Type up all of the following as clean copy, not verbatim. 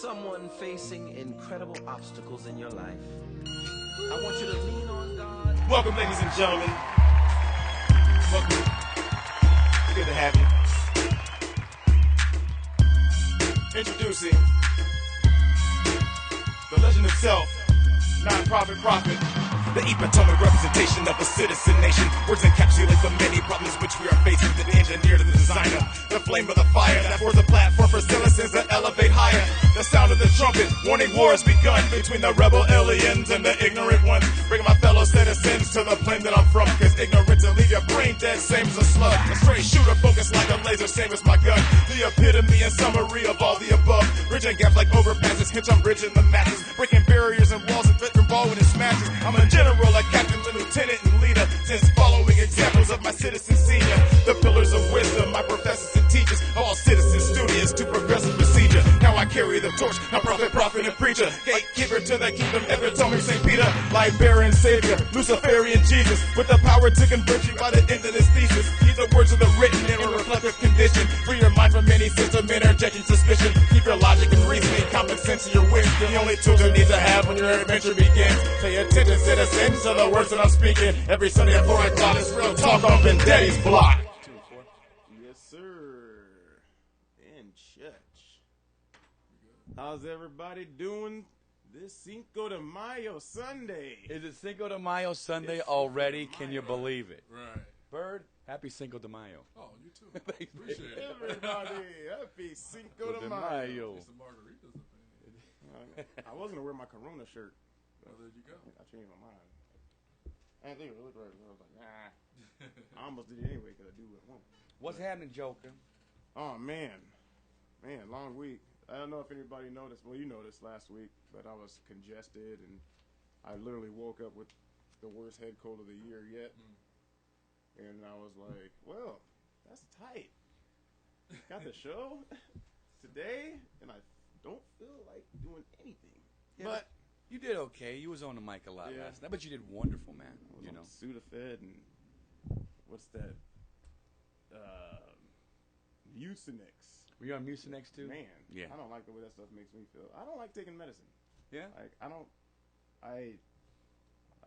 someone facing incredible obstacles in your life, I want you to lean on God. Welcome, ladies and gentlemen. Welcome. Good to have you. Introducing the legend himself, non-profit prophet, the epitome representation of a citizen nation. Words encapsulate the many problems which we are facing. The engineer to the designer, the flame of the fire that forms a platform for citizens that elevate higher. The sound of the trumpet, warning war has begun between the rebel aliens and the ignorant ones. Bring my fellow citizens to the plane that I'm from, cause ignorance will leave your brain dead, same as a slug. A straight shooter focused like a laser, same as my gun. The epitome and summary of all the above. Bridging gaps like overpasses, hence I'm bridging the masses. Breaking barriers and walls and threatening ball with his smashes. I'm a general, a captain, lieutenant, and leader. Since following examples of my citizen senior, the pillars of wisdom, my professors and teachers, all citizens studious to progressive procedure. Now I carry the torch, I'm prophet, and preacher, gatekeeper to the kingdom, epitome St. Peter, liberian savior, Luciferian Jesus, with the power to convert you by the end of this thesis. These are words of the written in a reflective condition. Free your mind from any system interjecting suspicion. Keep your logic and reasoning, common sense in your wisdom. The only tools you need to have when your adventure begins. Pay attention, citizens, to the words that I'm speaking. Every Sunday at 4 o'clock, it's real talk on Vendetti's block. Yes, sir. In church. How's everybody doing this Cinco de Mayo Sunday? Is it Cinco de Mayo Sunday already? Can you believe it? Right. Bird, happy Cinco de Mayo. Oh, you too. Appreciate it. Everybody, happy Cinco de Mayo. Get some margaritas up in here. I was gonna wear my Corona shirt. Oh, there you go. I changed my mind. I didn't think it looked right. I was like, nah. I almost did it anyway because I do what I want. What's happening, Joker? Oh man, long week. I don't know if anybody noticed. Well, you noticed last week, but I was congested and I literally woke up with the worst head cold of the year yet. And I was like, well, that's tight. Got the show today, and I don't feel like doing anything. Yeah, but you did okay. You was on the mic a lot Yeah. last night, but you did wonderful, man. I was You on know. Sudafed and what's that? Mucinex. Were you on Mucinex too? Man, Yeah. I don't like the way that stuff makes me feel. I don't like taking medicine. Yeah. Like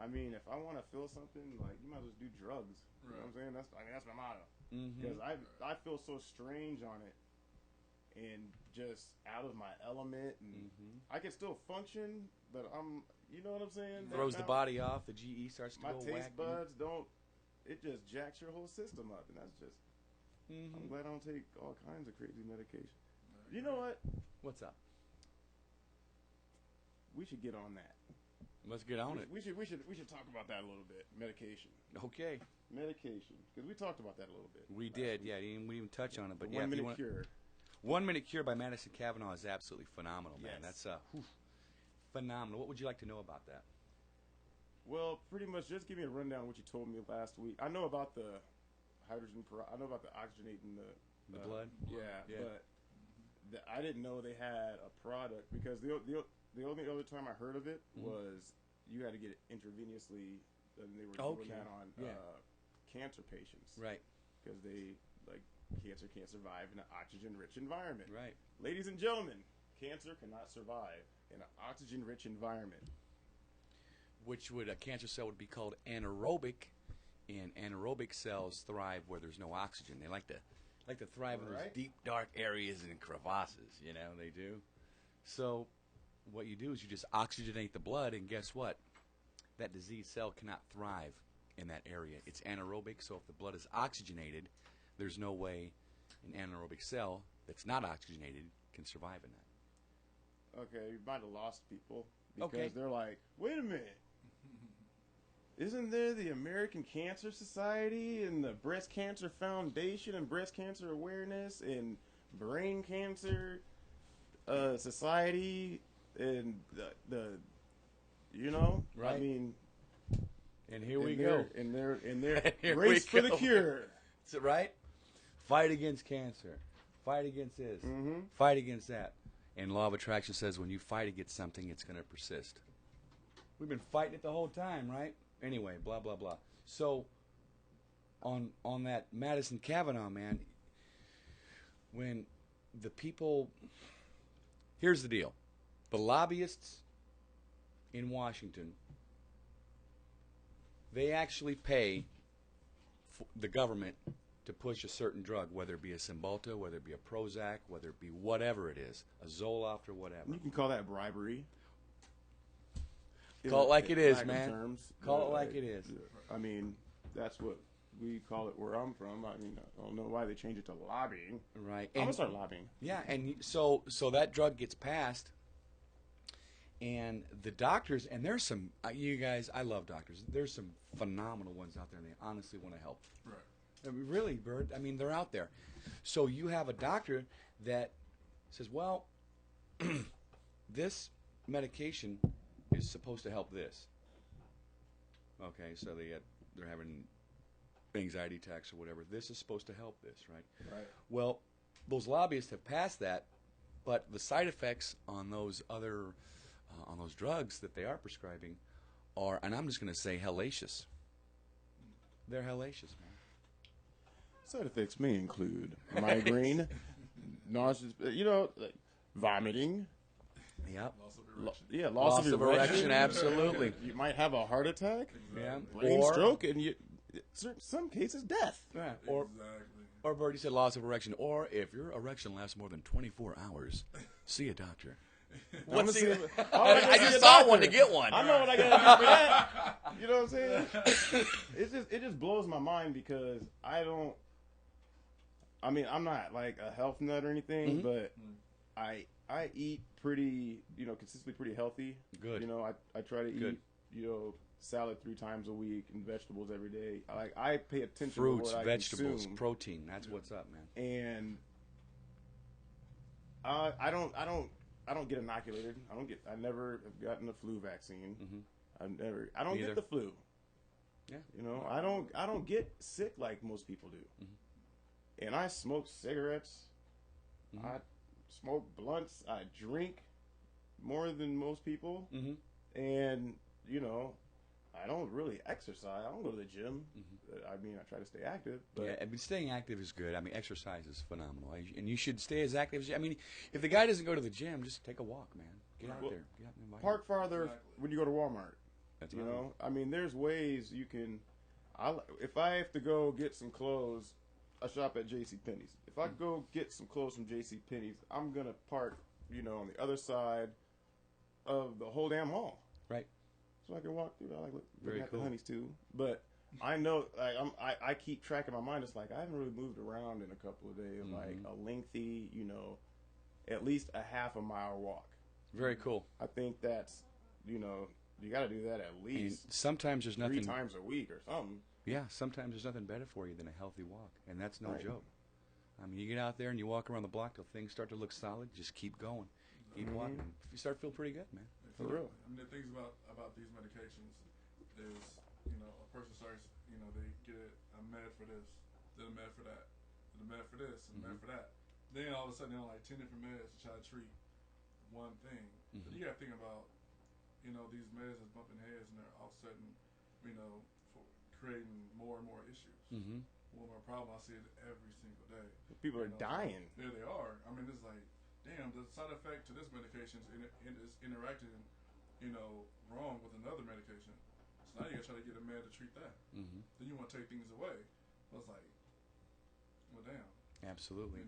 I mean, if I want to feel something, like you might as well do drugs. You know what I'm saying? That's my motto. Because I feel so strange on it, and just out of my element, and I can still function, but you know what I'm saying? Throws the body off. The GE starts to My go taste whack. buds don't. It just jacks your whole system up, and that's just. I'm glad I don't take all kinds of crazy medication. You know what? What's up? We should get on that. Let's get on it. We should talk about that a little bit. Medication. Okay. Medication, because we talked about that a little bit. We did. Yeah. We didn't even touch on it, but The yeah. 1 if you minute want- cure. 1 Minute Cure by Madison Cavanaugh is absolutely phenomenal, man. Yes. That's phenomenal. What would you like to know about that? Well, pretty much just give me a rundown of what you told me last week. I know about the hydrogen. I know about the oxygenating The blood? Yeah, Yeah. but I didn't know they had a product because the only other time I heard of it was you had to get it intravenously, and they were doing that on cancer patients, Right. Because cancer can't survive in an oxygen-rich environment. Right. Ladies and gentlemen, cancer cannot survive in an oxygen-rich environment. Which would a cancer cell would be called anaerobic, and anaerobic cells thrive where there's no oxygen. They like to thrive in those Right. deep, dark areas and crevasses. You know, they do. So what you do is you just oxygenate the blood, and guess what? That diseased cell cannot thrive in that area. It's anaerobic, so if the blood is oxygenated, there's no way an anaerobic cell that's not oxygenated can survive in that. Okay, you might have lost people because Okay. they're like, wait a minute. Isn't there the American Cancer Society and the Breast Cancer Foundation and Breast Cancer Awareness and Brain Cancer Society and the you know? Right. I mean, And here we go. And their Here race we for the go. cure. Is it right? Fight against cancer. Fight against this. Mm-hmm. Fight against that. And law of attraction says when you fight against something, it's going to persist. We've been fighting it the whole time, right? Anyway, blah, blah, blah. So, on that Madison Cavanaugh, man, when the people... Here's the deal. The lobbyists in Washington, they actually pay the government to push a certain drug, whether it be a Cymbalta, whether it be a Prozac, whether it be whatever it is, a Zoloft or whatever. You can call that bribery. Call it like it is, lack of man. terms. Call it like it is. I mean, that's what we call it where I'm from. I mean, I don't know why they changed it to lobbying. Right. I'm going to start lobbying. Yeah, and so that drug gets passed, and the doctors, and there's some, you guys, I love doctors. There's some phenomenal ones out there, and they honestly want to help. Right. I mean, really, Bird, I mean, they're out there. So you have a doctor that says, well, this medication is supposed to help this. Okay, so they're having anxiety attacks or whatever. This is supposed to help this, right? Right. Well, those lobbyists have passed that, but the side effects on those other on those drugs that they are prescribing are, and I'm just going to say, hellacious. They're hellacious, man. Side effects may include migraine, nausea, like vomiting. Yep. Loss of erection. Loss of erection. Absolutely. You might have a heart attack, Yeah. brain stroke, and some cases death. Yeah. Or Exactly. Or Bird, you said loss of erection. Or if your erection lasts more than 24 hours, see a doctor. I just saw one to get one. I know what I gotta do for that. You know what I'm saying? It just blows my mind because I'm not like a health nut or anything, but I eat pretty, consistently pretty healthy. Good. I try to Good. eat, salad 3 times a week and vegetables every day. I pay attention Fruits, to what vegetables, I consume. protein. That's what's up, man. And I don't get inoculated. I never have gotten the flu vaccine. I don't Neither. get the flu. Yeah. I don't get sick like most people do. And I smoke cigarettes. I smoke blunts. I drink more than most people. And I don't really exercise. I don't go to the gym. I try to stay active. But Yeah, I mean, staying active is good. I mean, exercise is phenomenal. And you should stay as active as you. I mean, if the guy doesn't go to the gym, just take a walk, man. Get out there. Get out and invite park him. farther when you go to Walmart. That's You right. know, there's ways you can. If I have to go get some clothes, I shop at J.C. Penney's. If I go get some clothes from J.C. Penney's, I'm gonna park, on the other side of the whole damn mall, Right. so I can walk through. I like Very looking at cool. the honeys too, but I know, I keep track in my mind. It's like I haven't really moved around in a couple of days, like a lengthy, at least a half a mile walk. Very cool. I think that's, you got to do that at And least sometimes there's 3 nothing. times a week or something. Yeah, sometimes there's nothing better for you than a healthy walk, and that's no Right. joke. I mean, you get out there and you walk around the block till things start to look solid. Just keep going, keep walking. You start to feel pretty good, man. For real. I mean, the things about these medications is, a person starts, they get a med for this, then a med for that, then a med for this, and a med for that. Then all of a sudden they're on like 10 different meds to try to treat one thing. But you got to think about, these meds is bumping heads and they're offsetting, for creating more and more issues. More and more problem. I see it every single day. People are dying. There they are. I mean, it's like, damn, the side effect to this medication is interacting, wrong with another medication. So now you gotta try to get a med to treat that. Then you want to take things away. So it's like, well, damn. Absolutely.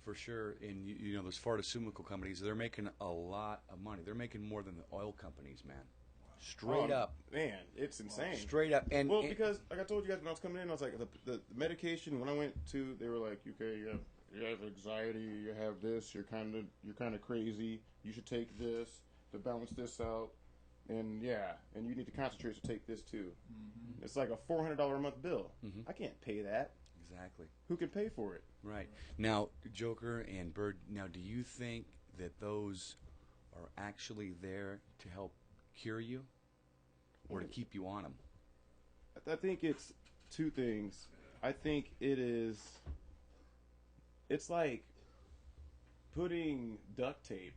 For sure. And those pharmaceutical companies, they're making a lot of money. They're making more than the oil companies, man. Straight up. Man, it's insane. Straight up. And Because like I told you guys when I was coming in, I was like, the medication when I went to, they were like, okay, you have anxiety, you have this, you're kind of crazy, you should take this to balance this out, and and you need to concentrate to take this too. It's like a $400 a month bill. I can't pay that. Exactly. Who can pay for it? Right. Now, Joker and Bird, do you think that those are actually there to help cure you or to keep you on them? I think it's 2 things. I think it's like putting duct tape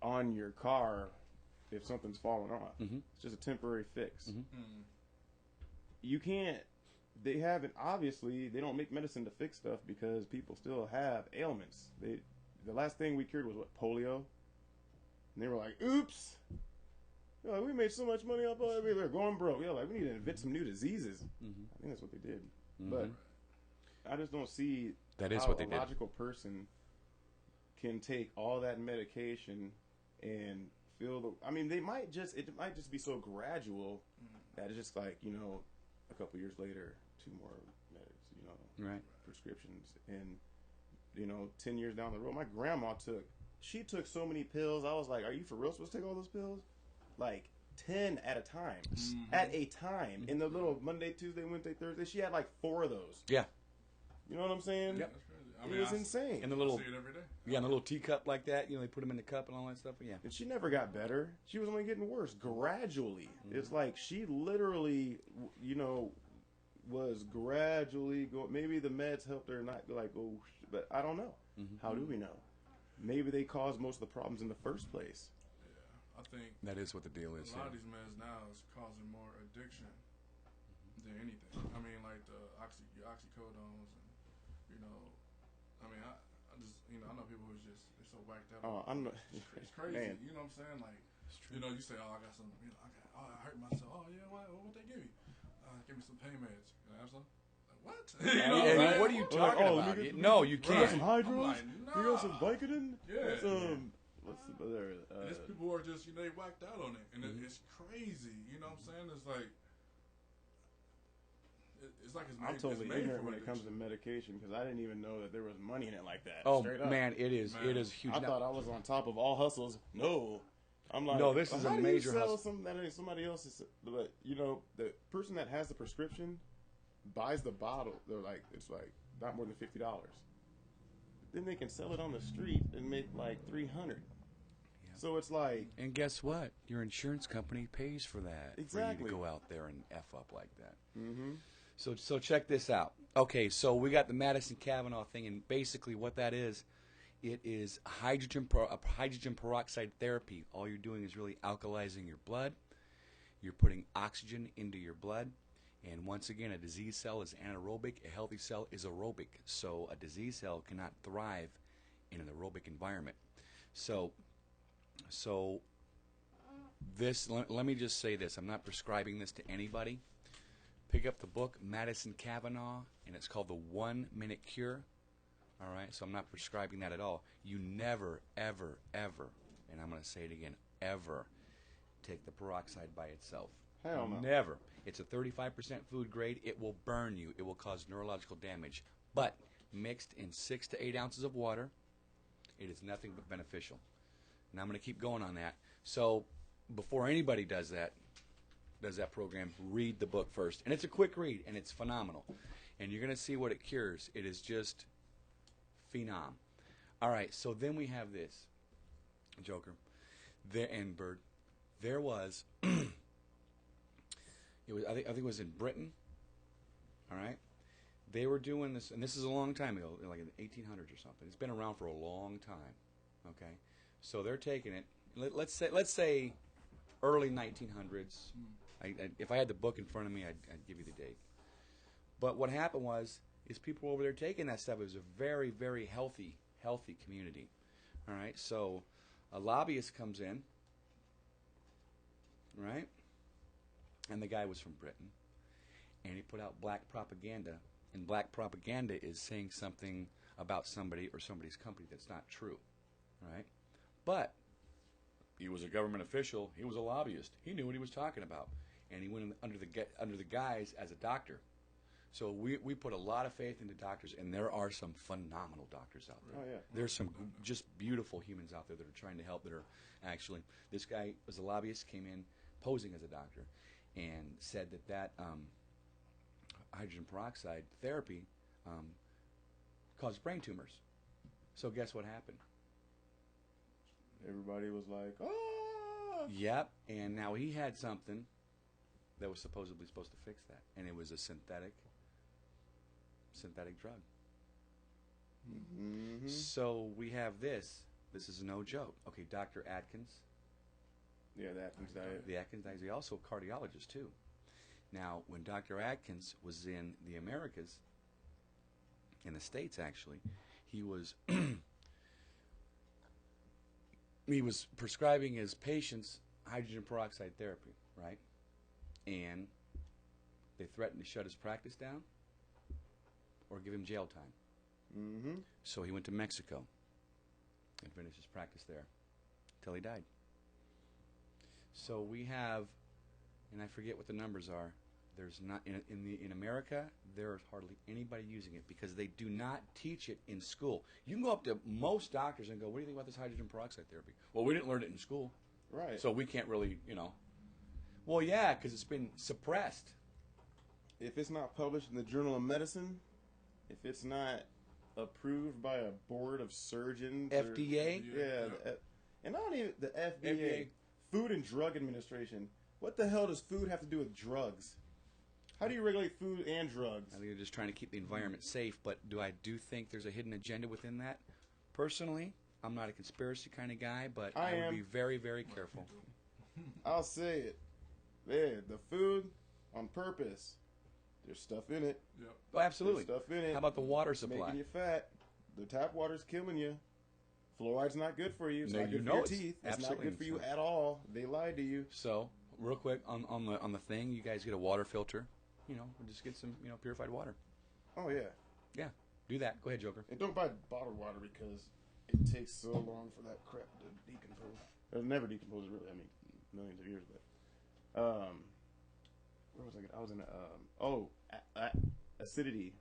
on your car if something's falling off. It's just a temporary fix. You can't, obviously, they don't make medicine to fix stuff because people still have ailments. The last thing we cured was polio. And they were like, oops. They're like, we made so much money off of it. They're going broke. They're like, we need to invent some new diseases. I think that's what they did. But I just don't see That is how what they a did. logical person can take all that medication and feel the. I mean, it might just be so gradual that it's just like, a couple years later, 2 more meds, Right. prescriptions, and 10 years down the road, my grandma took so many pills. I was like, are you for real supposed to take all those pills? Like 10 at a time. At a time. In the little Monday, Tuesday, Wednesday, Thursday, she had like 4 of those. Yeah. You know what I'm saying? Yep. That's crazy. It was insane. And the little, I see it every day. in a little teacup like that. They put them in the cup and all that stuff. But yeah. And she never got better. She was only getting worse gradually. It's like she literally, was gradually going. Maybe the meds helped her not like, but I don't know. How do we know? Maybe they caused most of the problems in the first place. Yeah, I think That is what the deal is. a lot of these meds now is causing more addiction than anything. I mean, like the oxycodones, and I mean, I just I know people who's just they're so whacked out. It's crazy. Man. You know what I'm saying? Like, you say, oh, I got some, I hurt myself. Oh yeah, what they give you? Give me some pain meds. Can I have some? Like, what? Hey, what are you talking about? No, you You got can't. some I'm hydros? like, You got some Vicodin? Yeah. What's the other? And there's people who are just, they whacked out on it. And it's crazy. You know what I'm saying? It's like, it's like it's made, I'm totally it's made ignorant for when it comes addiction. to medication because I didn't even know that there was money in it like that. Oh Straight up. man, it is Man. huge. I Now- thought I was on top of all hustles. No. I'm like, No, this is a how do major you sell hustle. something that ain't somebody else's? But the person that has the prescription buys the bottle. They're like, it's like not more than $50. Then they can sell it on the street and make like $300. So it's like, And guess what? Your insurance company pays for that. For Exactly. you to go out there and F up like that. So check this out. Okay, so we got the Madison Cavanaugh thing, and basically what that is, it is hydrogen peroxide therapy. All you're doing is really alkalizing your blood. You're putting oxygen into your blood. And once again, a disease cell is anaerobic. A healthy cell is aerobic. So a disease cell cannot thrive in an aerobic environment. So this, let me just say this. I'm not prescribing this to anybody. Pick up the book, Madison Cavanaugh, and it's called The 1 Minute Cure. All right, so I'm not prescribing that at all. You never, ever, ever, and I'm going to say it again, ever take the peroxide by itself. Hell no. Never. It's a 35% food grade. It will burn you. It will cause neurological damage. But mixed in 6 to 8 ounces of water, it is nothing but beneficial. And I'm going to keep going on that. So before anybody does that program, read the book first. And it's a quick read, and it's phenomenal. And you're going to see what it cures. It is just phenom. All right, so then we have this, Joker, and Bird. There was, I think it was in Britain. All right, they were doing this, and this is a long time ago, like in the 1800s or something. It's been around for a long time. Okay, so they're taking it. Let's say early 1900s. If I had the book in front of me, I'd give you the date. But what happened is people over there taking that stuff. It was a very, very healthy community. All right, so a lobbyist comes in, right? And the guy was from Britain, and he put out black propaganda. And black propaganda is saying something about somebody or somebody's company that's not true, right? But he was a government official. He was a lobbyist. He knew what he was talking about, and he went in under the guise as a doctor. So we put a lot of faith into doctors, and there are some phenomenal doctors out there. Oh, yeah. There's some just beautiful humans out there that are trying to help, that are actually, this guy was a lobbyist, came in posing as a doctor, and said that hydrogen peroxide therapy caused brain tumors. So guess what happened? Everybody was like, oh. Yep, and now he had something that was supposedly supposed to fix that, and it was a synthetic drug. Mm-hmm. So we have this. This is no joke. Okay, Dr. Atkins. Yeah, the Atkins diet. The Atkins diet. He's also a cardiologist, too. Now, when Dr. Atkins was in the Americas, in the States, actually, he was he was prescribing his patients hydrogen peroxide therapy, right? And they threatened to shut his practice down or give him jail time. Mm-hmm. So he went to Mexico and finished his practice there until he died. So we have, and I forget what the numbers are. There's not in America. There's hardly anybody using it because they do not teach it in school. You can go up to most doctors and go, "What do you think about this hydrogen peroxide therapy?" Well, we didn't learn it in school, Right. so we can't really, Well, yeah, because it's been suppressed. If it's not published in the Journal of Medicine, if it's not approved by a board of surgeons, FDA. and not even the FDA, FDA. Food and Drug Administration. What the hell does food have to do with drugs? How do you regulate food and drugs? I think they're just trying to keep the environment safe, but I do think there's a hidden agenda within that. Personally, I'm not a conspiracy kind of guy, but I would be very, very careful. I'll say it. Man, the food on purpose. There's stuff in it. Yep. Oh, absolutely. There's stuff in it. How about the water supply? Making you fat. The tap water's killing you. Fluoride's not good for you. It's No, not you good know for your it's teeth. It's not absolutely good for you not. at all. They lied to you. So, real quick on the thing, you guys get a water filter. We'll just get some purified water. Oh yeah. Yeah, do that. Go ahead, Joker. And don't buy bottled water because it takes so long for that crap to decompose. It'll never decompose, really. I mean, millions of years, but where was I? I was in acidity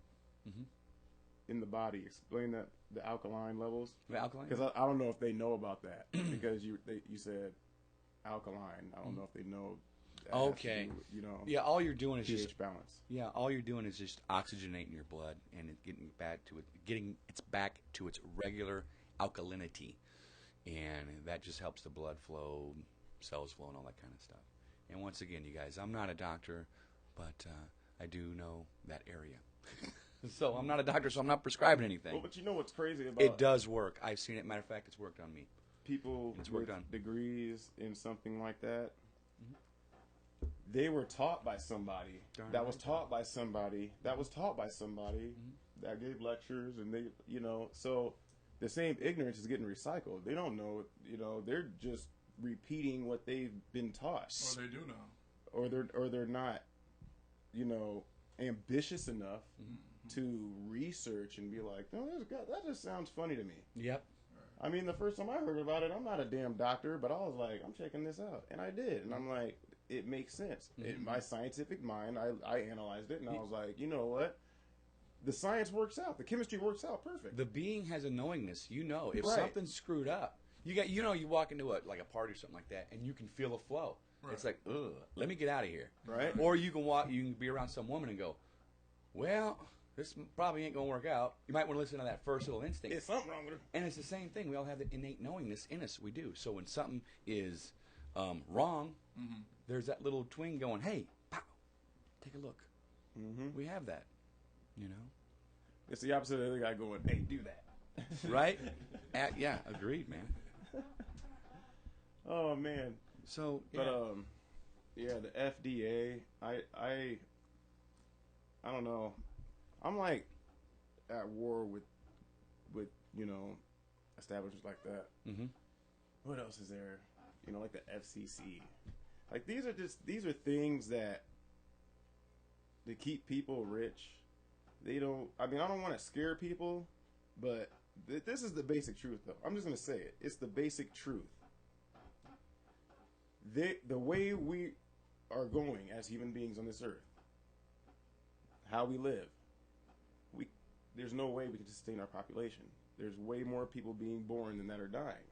in the body. Explain that the alkaline levels. The alkaline? Because I don't know if they know about that because you said alkaline. I don't know if they know. That Okay. Has to do with, Yeah, all you're doing is pH just balance. Yeah, all you're doing is just oxygenating your blood and it getting back to its regular alkalinity, and that just helps the blood flow, cells flow, and all that kind of stuff. And once again, you guys, I'm not a doctor, but I do know that area. So I'm not a doctor, so I'm not prescribing anything. Well, but you know what's crazy about It does work. I've seen it. Matter of fact, it's worked on me. people It's with worked on. degrees in something like that? They were taught by somebody Darn that right. was taught by somebody that was taught by somebody that gave lectures, and they, so the same ignorance is getting recycled. They don't know, they're just repeating what they've been taught, Or they do know. or they're not, ambitious enough to research and be like, no, that just sounds funny to me. Yep. I mean, the first time I heard about it, I'm not a damn doctor, but I was like, I'm checking this out, and I did, and I'm like, it makes sense. In my scientific mind, I analyzed it, and I was like, you know what? The science works out. The chemistry works out perfect. The being has a knowingness. If Right. something's screwed up, you walk into a party or something like that, and you can feel the flow. Right. It's like, ugh, let me get out of here. Right. Or you can be around some woman and go, well, this probably ain't gonna work out. You might want to listen to that first little instinct. There's something wrong with her. And it's the same thing. We all have the innate knowingness in us. We do. So when something is wrong, there's that little twing going, hey, pow, take a look. We have that, It's the opposite of the other guy going, hey, do that. right? Yeah, agreed, man. Oh, man. So, But, the FDA, I don't know. I'm like at war with establishments like that. What else is there? Like the FCC. Like these are things that they keep people rich. They don't. I mean, I don't want to scare people, but this is the basic truth, though. I'm just gonna say it. It's the basic truth. The way we are going as human beings on this earth, how we live, there's no way we can sustain our population. There's way more people being born than that are dying.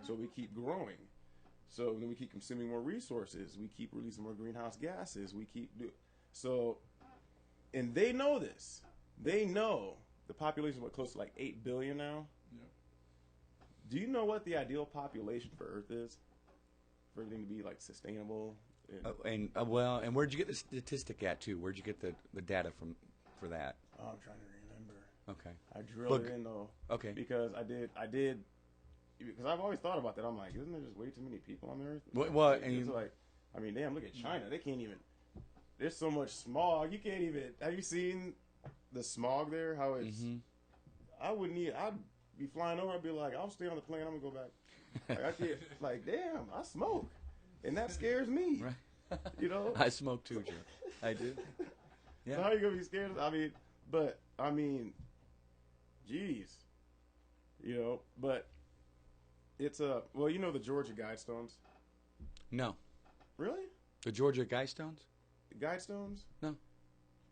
So we keep growing. So then we keep consuming more resources. We keep releasing more greenhouse gases. And they know this. They know the population is close to like 8 billion now. Yep. Do you know what the ideal population for Earth is? For everything to be like sustainable. and where'd you get the statistic at too? Where'd you get the data for that? Oh, I'm trying to remember. Okay. I drilled it in though. Okay. Because I did. Because I've always thought about that. I'm like, isn't there just way too many people on the Earth? Well, It's like, I mean, damn, look at China. They can't even. There's so much smog. You can't even. Have you seen the smog there? How it's. I'd be flying over. I'd be like, I'll stay on the plane. I'm gonna go back. Like, I can't, like, damn, I smoke, and that scares me. Right. You know, I smoke too, Joe. I do. Yeah. so how you gonna be scared? I mean, geez, you know, but it's well, you know, the Georgia Guidestones. No. Really? The Georgia Guidestones? The Guidestones? No.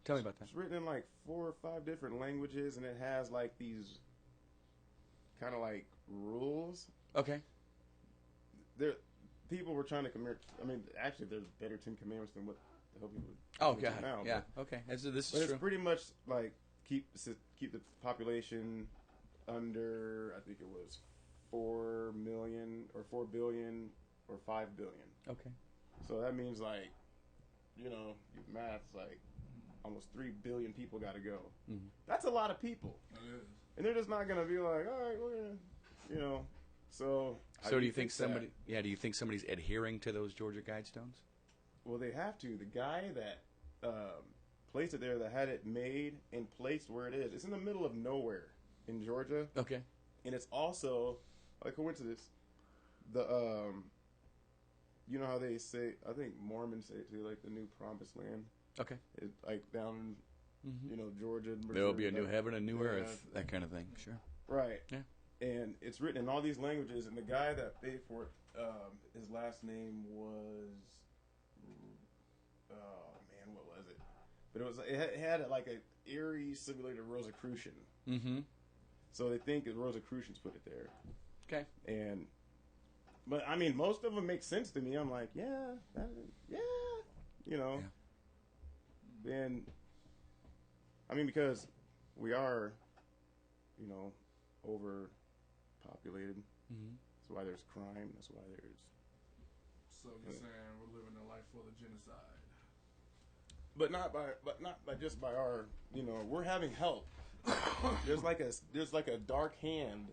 Tell me about that. It's written in like 4 or 5 different languages, and it has like these kind of like rules. Okay. People were trying to commit. I mean, actually, there's better 10 Commandments than what the hell people. Oh, do God. now, Yeah. Okay. This But is it's true. pretty much like keep the population under. I think it was 4 million or 4 billion or 5 billion. Okay. So that means like, you know, math's like almost 3 billion people got to go. Mm-hmm. That's a lot of people, It is. and they're just not gonna be like, all right, we're gonna, you know. So So do you think that- somebody? Yeah. Do you think somebody's adhering to those Georgia Guidestones? Well, they have to. The guy that placed it there, that had it made and placed where it is, it's in the middle of nowhere in Georgia, Okay. and it's also a coincidence. The you know how they say? I think Mormons say it too, like the new promised land. Okay. It, like down, Mm-hmm. you know, Georgia. There will be a new that- heaven, a new yeah, earth, that kind of thing. Sure. Right. Yeah. And it's written in all these languages, and the guy that paid for it, his last name was, oh man, what was it? But it had like a eerie similar to Rosicrucian. Mm-hmm. So they think that Rosicrucians put it there. Okay. But I mean, most of them make sense to me. I'm like, yeah, you know. Yeah. And I mean, because we are, you know, overpopulated. Mm-hmm. That's why there's crime. That's why there's. So you're saying we're living a life full of genocide? But not by just by our. You know, we're having help. there's like a dark hand.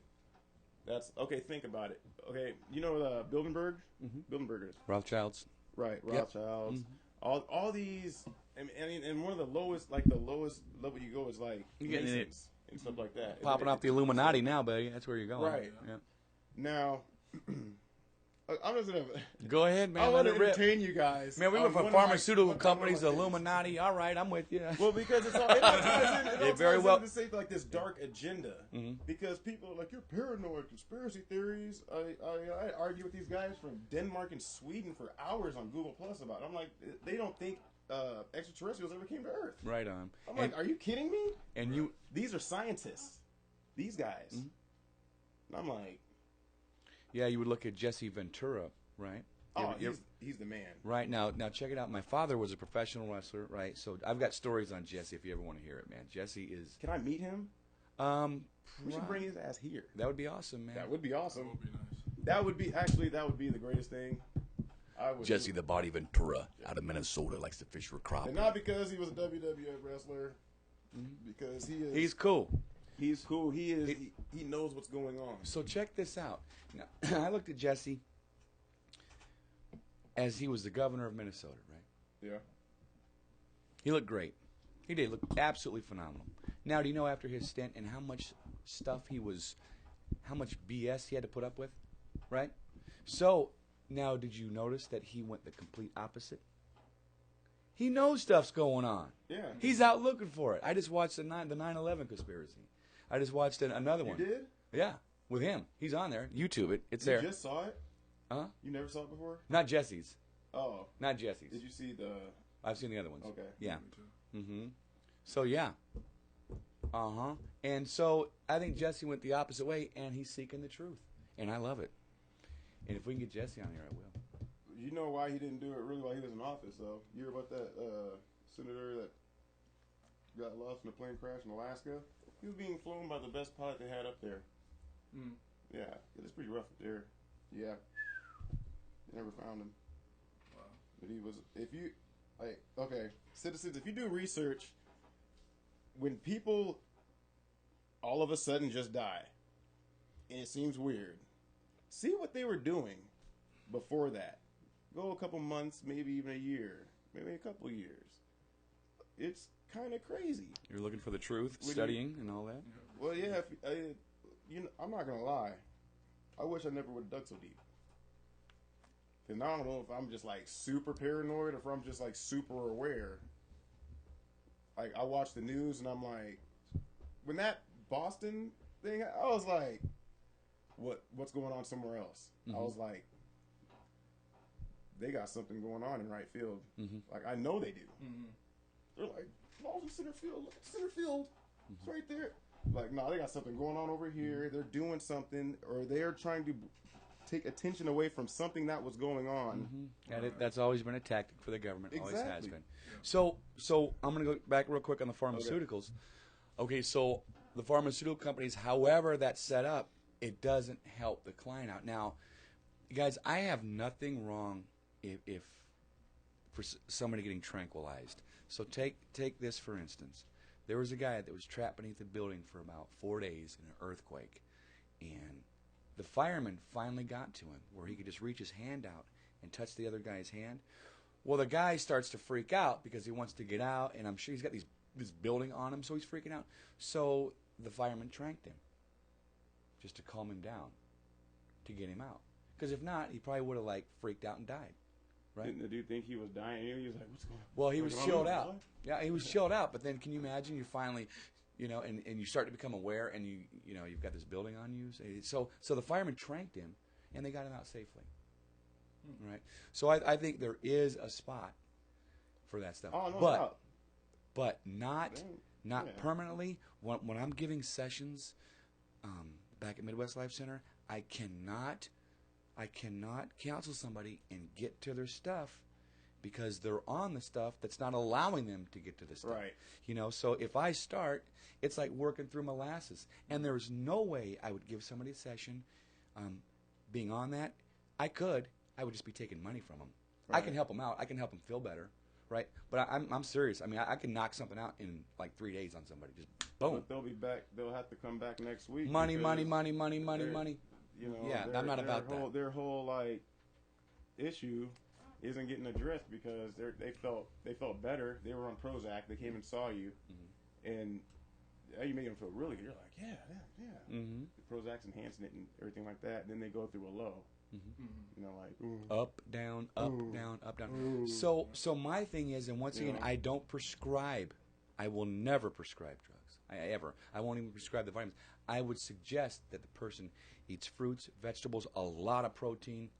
That's okay. Think about it. Okay, you know Bilderberg, Bilderbergers, Rothschilds. right? Yep. Rothschilds. All these. I mean, and one of the lowest level you go is like You getting it. Masons and stuff like that. Popping off the Illuminati now, baby. That's where you're going. Right. Yeah. Now, I'm just gonna. Go ahead, man. I want Let to it rip. entertain you guys. Man, we on went one from of my- pharmaceutical one of companies to my things. Illuminati. All right, I'm with you. Well, because it all ties in. It very well- to say like this dark agenda. Because people are like, you're paranoid, conspiracy theories. I argue with these guys from Denmark and Sweden for hours on Google Plus about it. I'm like, they don't think extraterrestrials ever came to Earth. Right on. I'm like, are you kidding me? And you, These are scientists. These guys. And I'm like, yeah, you would look at Jesse Ventura, right? oh, You ever- he's the man. Right now check it out. My father was a professional wrestler, right? So I've got stories on Jesse if you ever want to hear it, man. Jesse is. Can I meet him? We should bring his ass here. That would be awesome, man. That would be That awesome. would be nice. That would be the greatest thing. I would Jesse the Body Ventura out of Minnesota likes to fish for crappie. and not because he was a WWF wrestler, because he is. He's cool. He's cool. He is. He knows what's going on. So check this out. Now, I looked at Jesse as he was the governor of Minnesota, right? Yeah. He looked great. He did look absolutely phenomenal. Now, do you know after his stint and how much stuff how much BS he had to put up with, right? So, now did you notice that he went the complete opposite? He knows stuff's going on. Yeah. He's out looking for it. I just watched the 9/11 conspiracy. I just watched another You one. did? Yeah, with him. He's on there. YouTube it. It's You there. just saw it? Huh? You never saw it before? Not Jesse's. Oh. Not Jesse's. Did you see the? I've seen the other ones. Okay. Yeah. Me too. Mm-hmm. So yeah. Uh-huh. And so I think Jesse went the opposite way, and he's seeking the truth, and I love it. And if we can get Jesse on here, I will. You know why he didn't do it really while he was in office, though? You hear about that senator that got lost in a plane crash in Alaska? He was being flown by the best pilot they had up there. Yeah, it's pretty rough up there. Yeah. They never found him. Wow. But he was, okay, citizens, if you do research, when people all of a sudden just die, and it seems weird, see what they were doing before that. Go a couple months, maybe even a year, maybe a couple years. It's kind of crazy. You're looking for the truth, When you- studying, and all that. Well, yeah, I'm not gonna lie. I wish I never would have dug so deep. And I don't know if I'm just like super paranoid or if I'm just like super aware. Like I watch the news and I'm like, when that Boston thing, I was like, what's going on somewhere else? I was like, they got something going on in right field. Like I know they do. They're like, ball's in center field. Look at center field. It's right there. Like, no, they got something going on over here. They're doing something, or they're trying to take attention away from something that was going on. And that's always been a tactic for the government. Exactly. Always has been. So I'm going to go back real quick on the pharmaceuticals. Okay, so the pharmaceutical companies, however that's set up, it doesn't help the client out. Now, guys, I have nothing wrong if for somebody getting tranquilized. So take this for instance. There was a guy that was trapped beneath a building for about 4 days in an earthquake, and the fireman finally got to him where he could just reach his hand out and touch the other guy's hand. Well, the guy starts to freak out because he wants to get out, and I'm sure he's got this building on him, so he's freaking out. So the fireman tranked him just to calm him down, to get him out. Because if not, he probably would have like freaked out and died. Right? Didn't the dude think he was dying? He was like, what's going on? Well, he was chilled out. What? Yeah, he was chilled out. But then can you imagine you finally, and you start to become aware, and you've got this building on you. So the fireman tranked him, and they got him out safely. Right? So I think there is a spot for that stuff. Oh, no doubt. But not yeah. permanently. When I'm giving sessions back at Midwest Life Center, I cannot counsel somebody and get to their stuff because they're on the stuff that's not allowing them to get to the stuff. Right. So if I start, it's like working through molasses. And there's no way I would give somebody a session being on that. I would just be taking money from them. Right. I can help them out. I can help them feel better. Right? But I'm serious. I mean, I can knock something out in like 3 days on somebody. Just boom. But they'll be back. They'll have to come back next week. Money. Yeah, I'm not about that. Their whole like issue isn't getting addressed because they felt better. They were on Prozac. They came and saw you, and you make them feel really good. You're like, yeah. The Prozac's enhancing it and everything like that. And then they go through a low. Up, down, up, down, up, down. So my thing is, and once again, I don't prescribe. I will never prescribe drugs. I won't even prescribe the vitamins. I would suggest that the person eats fruits, vegetables, a lot of protein,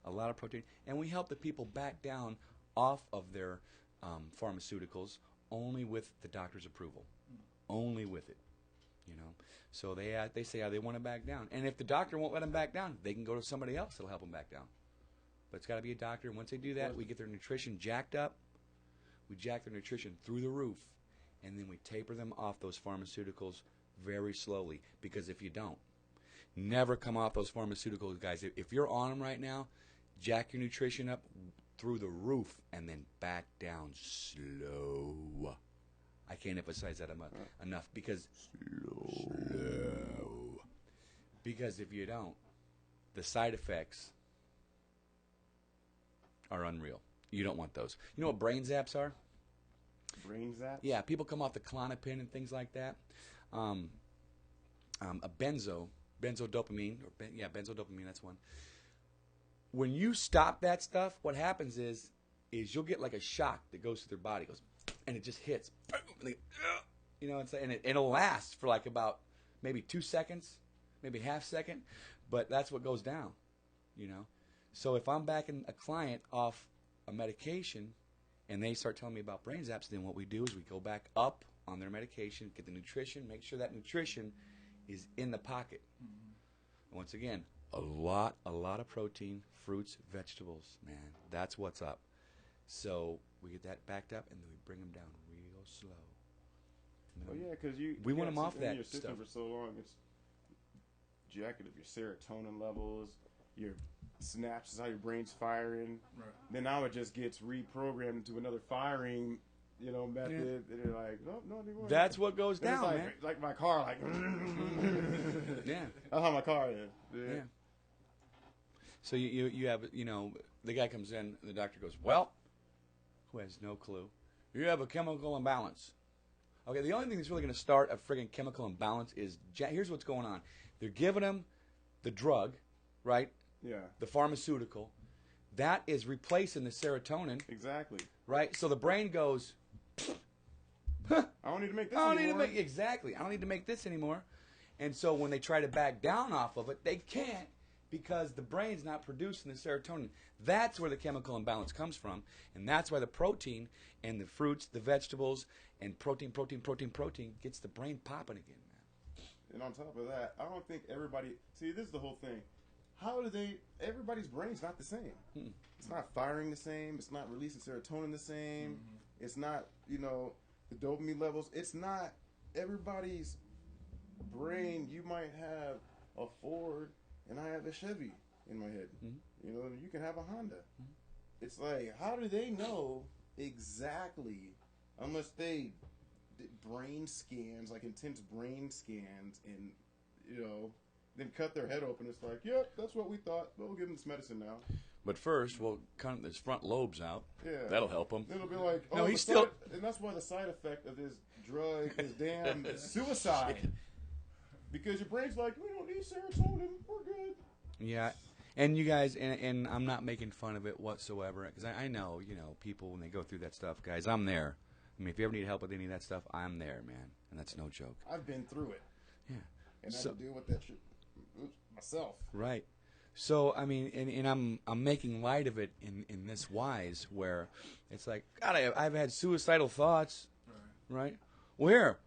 and we help the people back down off of their pharmaceuticals only with the doctor's approval, only with it. So they say they want to back down, and if the doctor won't let them back down, they can go to somebody else that'll help them back down. But it's got to be a doctor. And once they do that, we get their nutrition jacked up. We jack their nutrition through the roof, and then we taper them off those pharmaceuticals very slowly. Because if you don't, never come off those pharmaceuticals, guys. If you're on them right now, jack your nutrition up through the roof and then back down slow. I can't emphasize that enough because slow. Because if you don't, the side effects are unreal. You don't want those. You know what brain zaps are? Brain zaps? Yeah, people come off the Klonopin and things like that. A benzodopamine, benzodopamine, that's one. When you stop that stuff, what happens is you'll get like a shock that goes through their body, and it just hits. And it'll last for like about maybe 2 seconds, maybe half second, but that's what goes down, So if I'm backing a client off a medication and they start telling me about brain zaps, then what we do is we go back up on their medication, get the nutrition, make sure that nutrition is in the pocket. Once again, a lot of protein, fruits, vegetables, man. That's what's up. So we get that backed up, and then we bring them down real slow. Oh yeah, because we want them off that your system stuff for so long. It's jacking up your serotonin levels, your synapses, how your brain's firing. Right. Then now it just gets reprogrammed into another firing, method. Yeah. And they're like, no anymore. That's what goes down, it's man. like my car, like. Yeah. That's how my car is. Yeah. So you have the guy comes in, and the doctor goes, well, who has no clue, you have a chemical imbalance. Okay, the only thing that's really going to start a friggin' chemical imbalance is here's what's going on. They're giving him the drug, right? Yeah. The pharmaceutical. That is replacing the serotonin, Exactly. right? So the brain goes, I don't need to make this I don't anymore. need to make exactly. I don't need to make this anymore. And so when they try to back down off of it, they can't because the brain's not producing the serotonin. That's where the chemical imbalance comes from, and that's why the protein and the fruits, the vegetables, and protein gets the brain popping again, man. And on top of that, I don't think everybody. See, this is the whole thing. How do they? Everybody's brain's not the same. It's not firing the same. It's not releasing serotonin the same. It's not, the dopamine levels. It's not everybody's brain. You might have a Ford, and I have a Chevy in my head. You can have a Honda. It's like, how do they know exactly, unless they did brain scans, like intense brain scans, and then cut their head open. It's like, yep, that's what we thought. We'll give them this medicine now. But first, we'll cut his front lobes out. Yeah, that'll help him. It'll be like, no, he's still, and that's why the side effect of this drug is damn suicide. Because your brain's like, we don't need serotonin, we're good. Yeah, and you guys, and I'm not making fun of it whatsoever, because I know, people when they go through that stuff, guys, I'm there. I mean, if you ever need help with any of that stuff, I'm there, man, and that's no joke. I've been through it. Yeah, and I had to deal with that shit myself. Right. So I mean, and I'm making light of it in this wise where it's like, God, I've had suicidal thoughts, right? Well, here,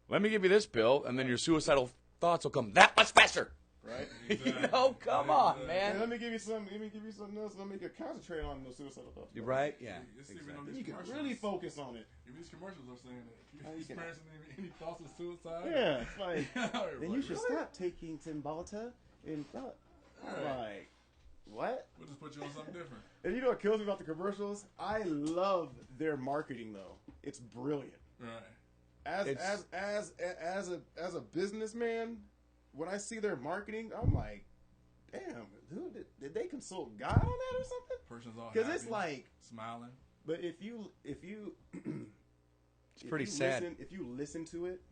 let me give you this pill, and then your suicidal thoughts will come that much faster. Right? Exactly. Come on, man. Hey, let me give you something else. Let me concentrate on those suicidal thoughts. Right? Yeah. Exactly. You can really focus on it. If these commercials are saying that if you're experiencing any thoughts of suicide, yeah, it's like, then you should really? stop taking Cymbalta and like, what? We'll just put you on something different. And you know what kills me about the commercials? I love their marketing though. It's brilliant. Right. As a businessman, when I see their marketing, I'm like, damn, did they consult God on that or something? Person's all because happy, it's like smiling. But if you it's pretty sad. If you listen to it,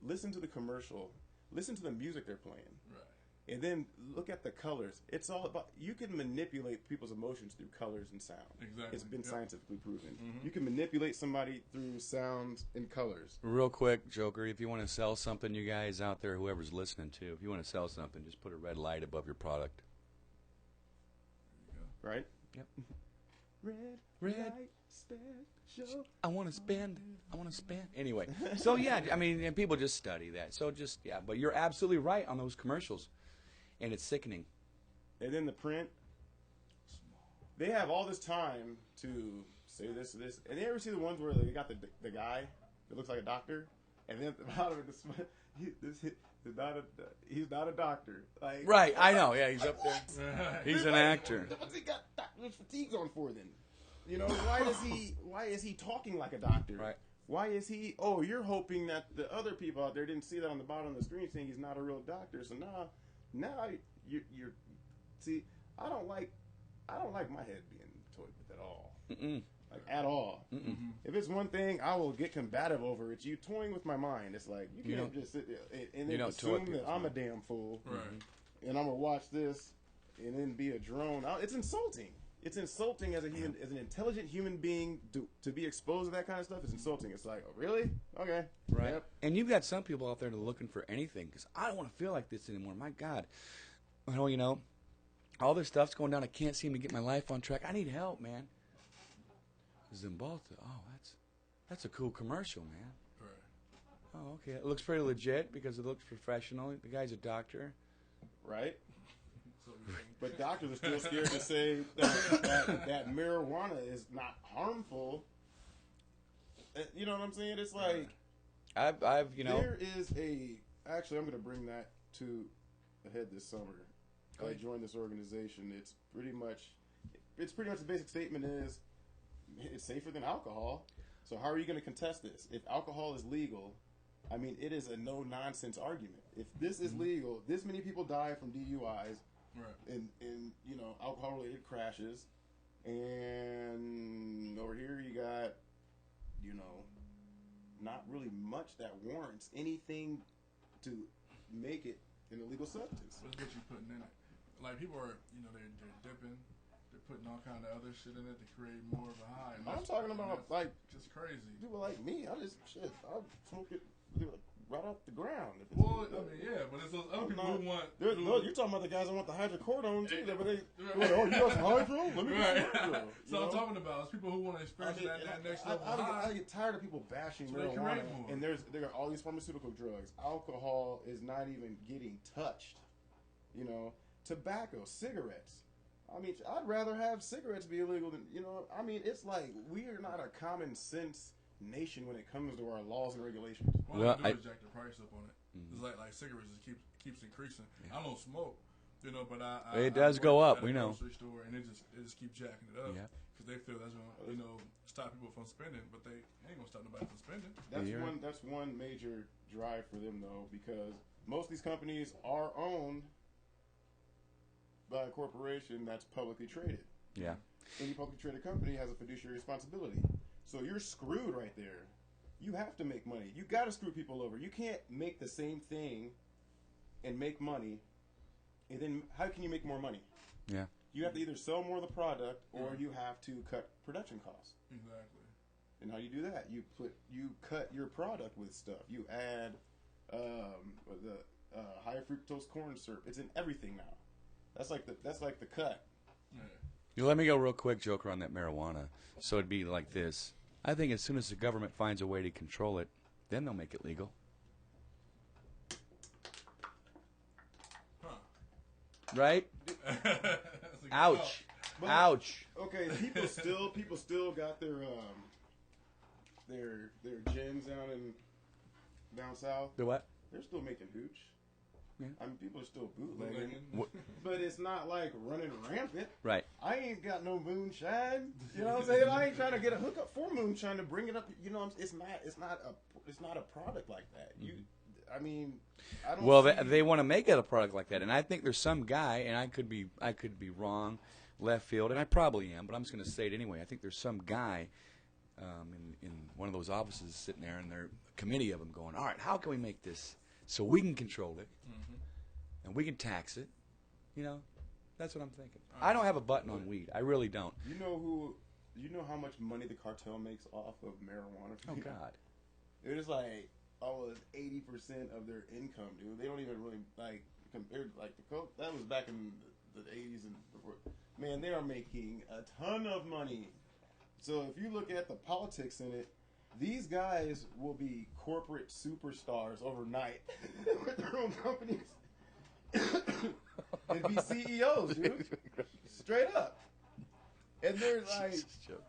listen to the commercial, listen to the music they're playing, right, and then look at the colors. It's all about, you can manipulate people's emotions through colors and sound. Exactly. It's been scientifically proven. You can manipulate somebody through sounds and colors. Real quick, Joker, if you want to sell something, you guys out there, whoever's listening too, if you want to sell something, just put a red light above your product. Right? Yep. Red light special. I want to spend. Anyway, so yeah, I mean, and people just study that. So just, yeah, but you're absolutely right on those commercials. And it's sickening. And then the print, they have all this time to say this. And you ever see the ones where they got the guy that looks like a doctor? And then at the bottom of he's not a doctor. Like, right, I know. Yeah, he's up there. He's an actor. What's he got doctor's fatigues on for then? You know, why is he talking like a doctor? Right. Why is he? Oh, you're hoping that the other people out there didn't see that on the bottom of the screen, saying he's not a real doctor. So now you're see, I don't like my head being toyed with at all. Like at all. If it's one thing, I will get combative over it. You toying with my mind. It's like you can't just sit there and then assume that I'm a damn fool, right? And I'm gonna watch this and then be a drone. It's insulting. It's insulting as an intelligent human being to be exposed to that kind of stuff. Is insulting. It's like, oh, really? Okay, right. Yep. And you've got some people out there that are looking for anything because I don't want to feel like this anymore. My God, well, all this stuff's going down. I can't seem to get my life on track. I need help, man. Cymbalta. Oh, that's a cool commercial, man. Right. Oh, okay. It looks pretty legit because it looks professional. The guy's a doctor, right? But doctors are still scared to say that marijuana is not harmful. You know what I'm saying? It's like I've there is actually I'm going to bring that to a head this summer. I joined this organization. It's pretty much the basic statement is it's safer than alcohol. So how are you going to contest this? If alcohol is legal, I mean, it is a no nonsense argument. If this is legal, this many people die from DUIs. Right. And alcohol related crashes, and over here you got not really much that warrants anything to make it an illegal substance. What's what you putting in it? Like people are, they're dipping, they're putting all kind of other shit in it to create more of a high. And I'm talking about like just crazy. people like me. I smoke it right off the ground. Well, I mean, yeah, but it's those other people who want. You're talking about the guys that want the hydrocodone too. But they, oh, you got some hydro? Let me get some hydro. So I'm talking about is people who want to experience that next level high. I get tired of people bashing marijuana. And there are all these pharmaceutical drugs. Alcohol is not even getting touched. Tobacco, cigarettes. I mean, I'd rather have cigarettes be illegal than, I mean, it's like we are not a common sense nation when it comes to our laws and regulations. Well, I do is jack the price up on it. It's like cigarettes just keeps increasing. Yeah. I don't smoke, but it does go up. We know. Grocery store and it just keep jacking it up because they feel that's gonna stop people from spending, but they ain't gonna stop nobody from spending. That's one major drive for them though, because most of these companies are owned by a corporation that's publicly traded. Yeah. Any publicly traded company has a fiduciary responsibility. So you're screwed right there. You have to make money. You got to screw people over. You can't make the same thing and make money, and then how can you make more money? Yeah. You have to either sell more of the product or you have to cut production costs. Exactly. And how do you do that? You cut your product with stuff. You add the high fructose corn syrup. It's in everything now. That's like the cut. Yeah. You let me go real quick, Joker, on that marijuana. So it'd be like this. I think as soon as the government finds a way to control it, then they'll make it legal. Huh. Right? Ouch. But, ouch. Okay, people still got their gyms down south. The what? They're still making hooch. Yeah. I mean, people are still bootlegging, but it's not like running rampant. Right. I ain't got no moonshine. You know what I'm saying? I ain't trying to get a hookup for moonshine to bring it up. It's not a product like that. I don't. Well, they want to make it a product like that, and I think there's some guy, and I could be wrong, left field, and I probably am, but I'm just going to say it anyway. I think there's some guy in one of those offices sitting there, and there's a committee of them going, all right, how can we make this so we can control it, and we can tax it? That's what I'm thinking. I don't have a button on weed. I really don't. You know how much money the cartel makes off of marijuana? Oh, God. It is like almost 80% of their income, dude. They don't even really, compared to, the coke. That was back in the 80s and before. Man, they are making a ton of money. So if you look at the politics in it, these guys will be corporate superstars overnight with their own companies and be CEOs, dude. Straight up. And they're like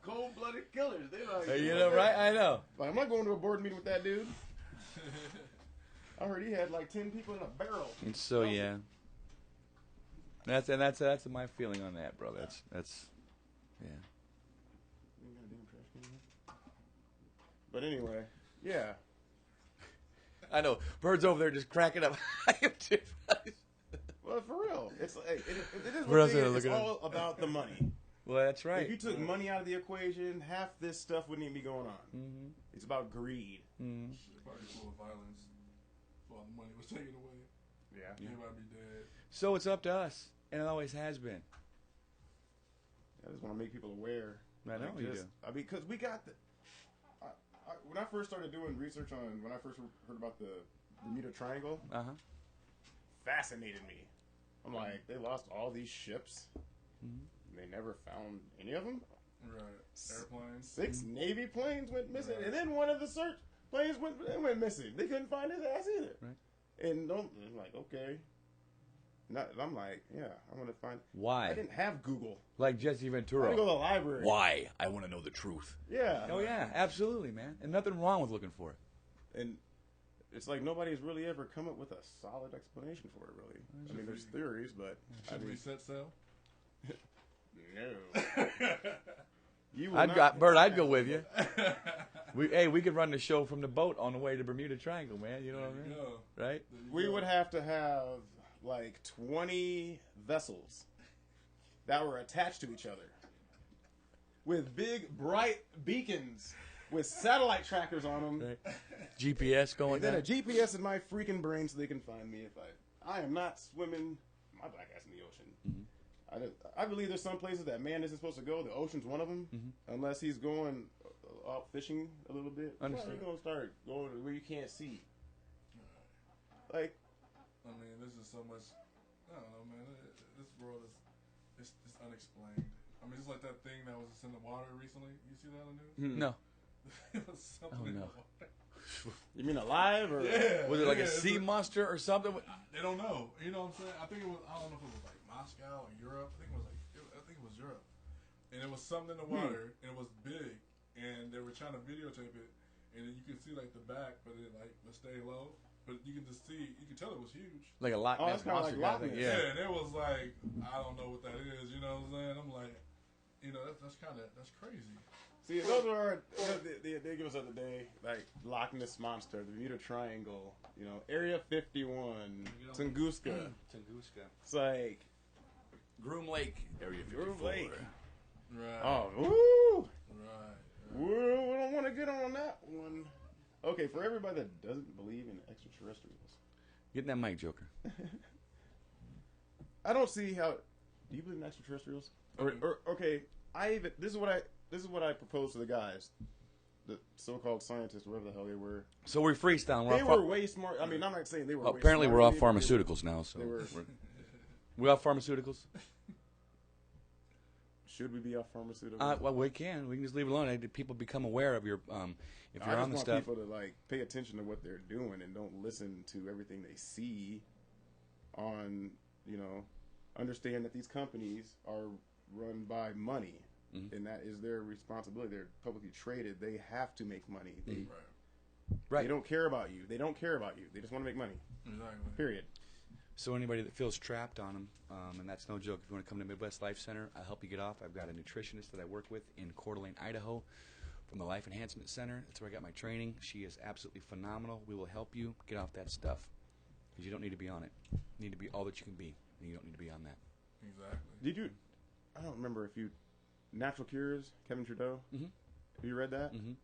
cold-blooded killers. They're like, right? I know. I'm not going to a board meeting with that dude. I heard he had 10 people in a barrel. And so yeah, that's my feeling on that, bro. That's yeah. But anyway, yeah. I know. Bird's over there just cracking up. I am too. Well, for real. It's it is We're what it's all about the money. Well, that's right. If you took money out of the equation, half this stuff wouldn't even be going on. Mm-hmm. It's about greed. Mm-hmm. Shit, probably full of violence. All the money was taken away. Yeah. Everybody be dead. So it's up to us, and it always has been. I just want to make people aware. I know you do. I mean, because we got the... when I first started doing research on, when I first heard about the Bermuda Triangle, fascinated me. I'm like, they lost all these ships. Mm-hmm. They never found any of them. Right. Airplanes. 6 Navy planes went missing, and then one of the search planes went missing. They couldn't find his ass either. Right. And I'm like, okay. I'm like, yeah, I want to find. Why? I didn't have Google. Like Jesse Ventura. I go to the library. Why? I want to know the truth. Yeah. Oh yeah, absolutely, man. And nothing wrong with looking for it. And it's like nobody's really ever come up with a solid explanation for it, really. I mean, there's theories, but... Should we set sail? No. Bert, I'd go with you. We could run the show from the boat on the way to Bermuda Triangle, man. You know what I mean? Right? We would have to have 20 vessels that were attached to each other with big, bright beacons with satellite trackers on them. Right. GPS going and then down. a GPS in my freaking brain so they can find me if I am not swimming my black ass in the ocean. I believe there's some places that man isn't supposed to go. The ocean's one of them, unless he's going out fishing a little bit. Understood. You're gonna start going where you can't see. Like, I mean, this is so much. I don't know, man. This world is it's unexplained. I mean, it's like that thing that was just in the water recently. You see that on the news? No. It was something in the water. you mean alive or? Yeah. Was it like a it's sea monster or something? They don't know. You know what I'm saying? I think it was. I don't know if it was like Moscow or Europe. I think it was Europe. And it was something in the water, and it was big, and they were trying to videotape it, and then you could see like the back, but it like would stay low. But you can just see, you can tell it was huge. Like a Loch Ness it's kinda monster like kind of Loch thing. Ness. Yeah. And it was like, I don't know what that is. You know what I'm saying? I'm like, you know, that's crazy. See, those are they give us the other day, like Loch Ness monster, the Bermuda Triangle, you know, Area 51, Tunguska. Tunguska. It's like Groom Lake. Area 54. Groom Lake. Right. Oh, woo! Right. We don't want to get on that one. Okay, for everybody that doesn't believe in extraterrestrials, Get in that mic, Joker. I don't see how. Do you believe in extraterrestrials? Or okay, this is what I propose to the guys, the so-called scientists, whatever the hell they were. So we're freestyling. They were way smart. I mean, I'm not saying they were. Oh, way apparently, smarter we're off than me, but pharmaceuticals now. So They were. we off pharmaceuticals. Should we be off pharmaceuticals? Well, we can. We can just leave it alone. People become aware of your. If you're I on just the want stuff. people to like pay attention to what they're doing and don't listen to everything they see. On understand that these companies are run by money, and that is their responsibility. They're publicly traded. They have to make money. Right. They don't care about you. They don't care about you. They just want to make money. Exactly. Period. So anybody that feels trapped on them, and that's no joke, if you want to come to Midwest Life Center, I'll help you get off. I've got a nutritionist that I work with in Coeur d'Alene, Idaho, from the Life Enhancement Center. That's where I got my training. She is absolutely phenomenal. We will help you get off that stuff because you don't need to be on it. You need to be all that you can be, and you don't need to be on that. Exactly. I don't remember if you Natural Cures, Kevin Trudeau. Mhm. Have you read that? Mhm.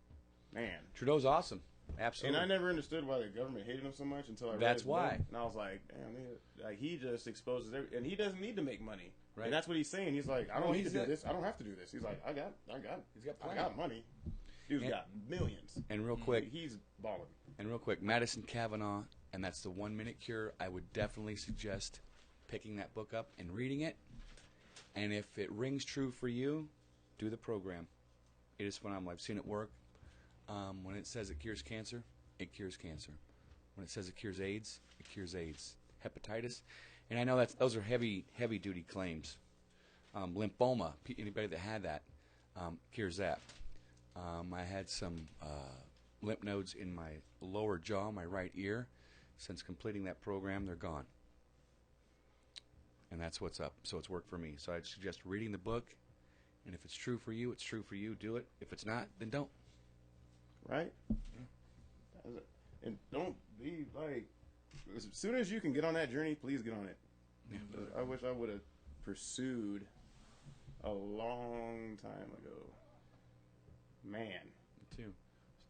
Man. Trudeau's awesome. Absolutely. And I never understood why the government hated him so much until I read That's his book. why. And I was like, damn, he just exposes and he doesn't need to make money. Right. And that's what he's saying. He's like, I don't Well, need to he's do got- this. I don't have to do this. He's like, I got money. Dude's And- got millions. And real quick, He's balling. Madison Kavanaugh, and that's the 1 Minute Cure. I would definitely suggest picking that book up and reading it. And if it rings true for you, do the program. It is phenomenal. I've seen it work. When it says it cures cancer, it cures cancer. When it says it cures AIDS, it cures AIDS. Hepatitis, and I know those are heavy duty claims. Lymphoma, anybody that had that, cures that. I had some lymph nodes in my lower jaw, my right ear. Since completing that program, they're gone. And that's what's up. So it's worked for me. So I'd suggest reading the book. And if it's true for you, it's true for you. Do it. If it's not, then don't. Right? And don't be like, as soon as you can get on that journey, please get on it. Yeah. I wish I would have pursued a long time ago. Man. Me too.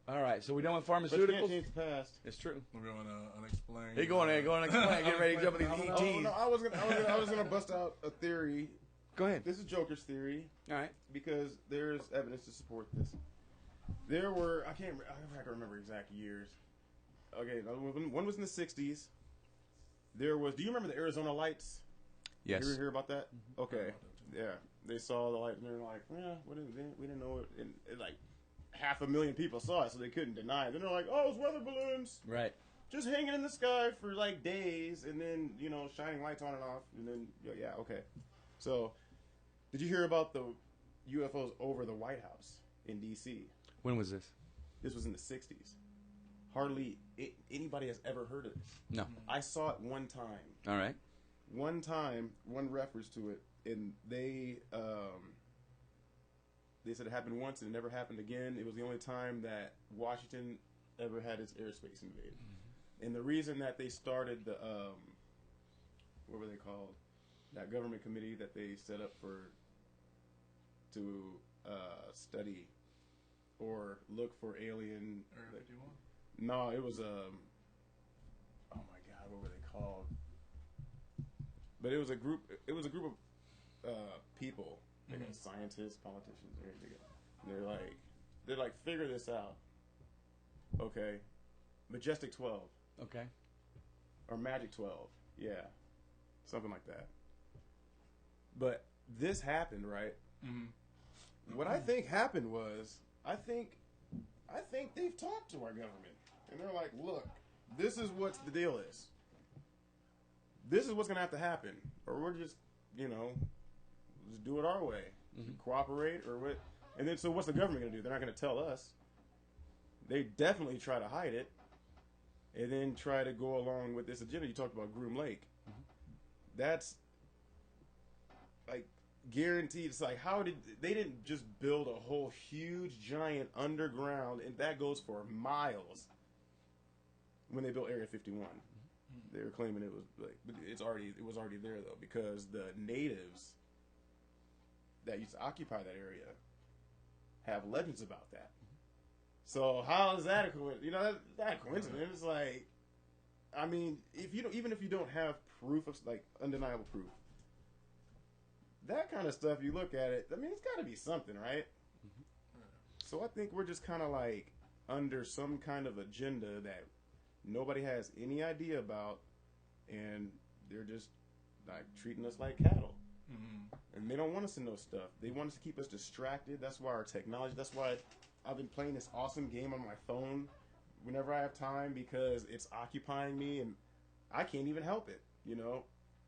All right. So we done with But you can't pharmaceuticals? change the past. It's true. We're going unexplained. Hey, go on, explain. Get ready to jump into these Oh, ETs. no, I was gonna bust out a theory. Go ahead. This is Joker's theory All right. because there's evidence to support this. There were I can't remember exact years. Okay, one was in the '60s. There was. Do you remember the Arizona lights? Yes. You ever hear about that? Okay. Yeah, they saw the light and they're like, yeah, we didn't know it. And like 500,000 people saw it, so they couldn't deny it. Then they're like, oh, it's weather balloons. Right. Just hanging in the sky for like days, and then shining lights on and off, and then yeah, okay. So, did you hear about the UFOs over the White House in D.C.? When was this? This was in the '60s. Hardly anybody has ever heard of this. No. I saw it one time. All right. One time, one reference to it, and they said it happened once and it never happened again. It was the only time that Washington ever had its airspace invaded. And the reason that they started the what were they called? That government committee that they set up to study or look for alien. Area 51? No, it was oh my God, what were they called? But it was a group. It was a group of people, scientists, politicians, everything. And they're like, figure this out. Okay, Majestic 12. Okay. Or Magic 12. Yeah, something like that. But this happened, right? Mm-hmm. What I think happened was, I think they've talked to our government, and they're like, look, this is what the deal is. This is what's gonna have to happen, or we're just, just do it our way, cooperate, or what. And then, so what's the government gonna do? They're not gonna tell us. They definitely try to hide it, and then try to go along with this agenda. You talked about Groom Lake. That's like guaranteed. It's like, they didn't just build a whole huge giant underground, and that goes for miles. When they built Area 51, they were claiming it was like, it was already there though, because the natives that used to occupy that area have legends about that. So how is that a coincidence? That coincidence. It's like, I mean, even if you don't have proof of, like, undeniable proof, that kind of stuff, you look at it, I mean, it's got to be something, right? So I think we're just kind of like under some kind of agenda that nobody has any idea about, and they're just like treating us like cattle. And they don't want us to know stuff. They want us to keep us distracted. That's why our technology, that's why I've been playing this awesome game on my phone whenever I have time, because it's occupying me and I can't even help it.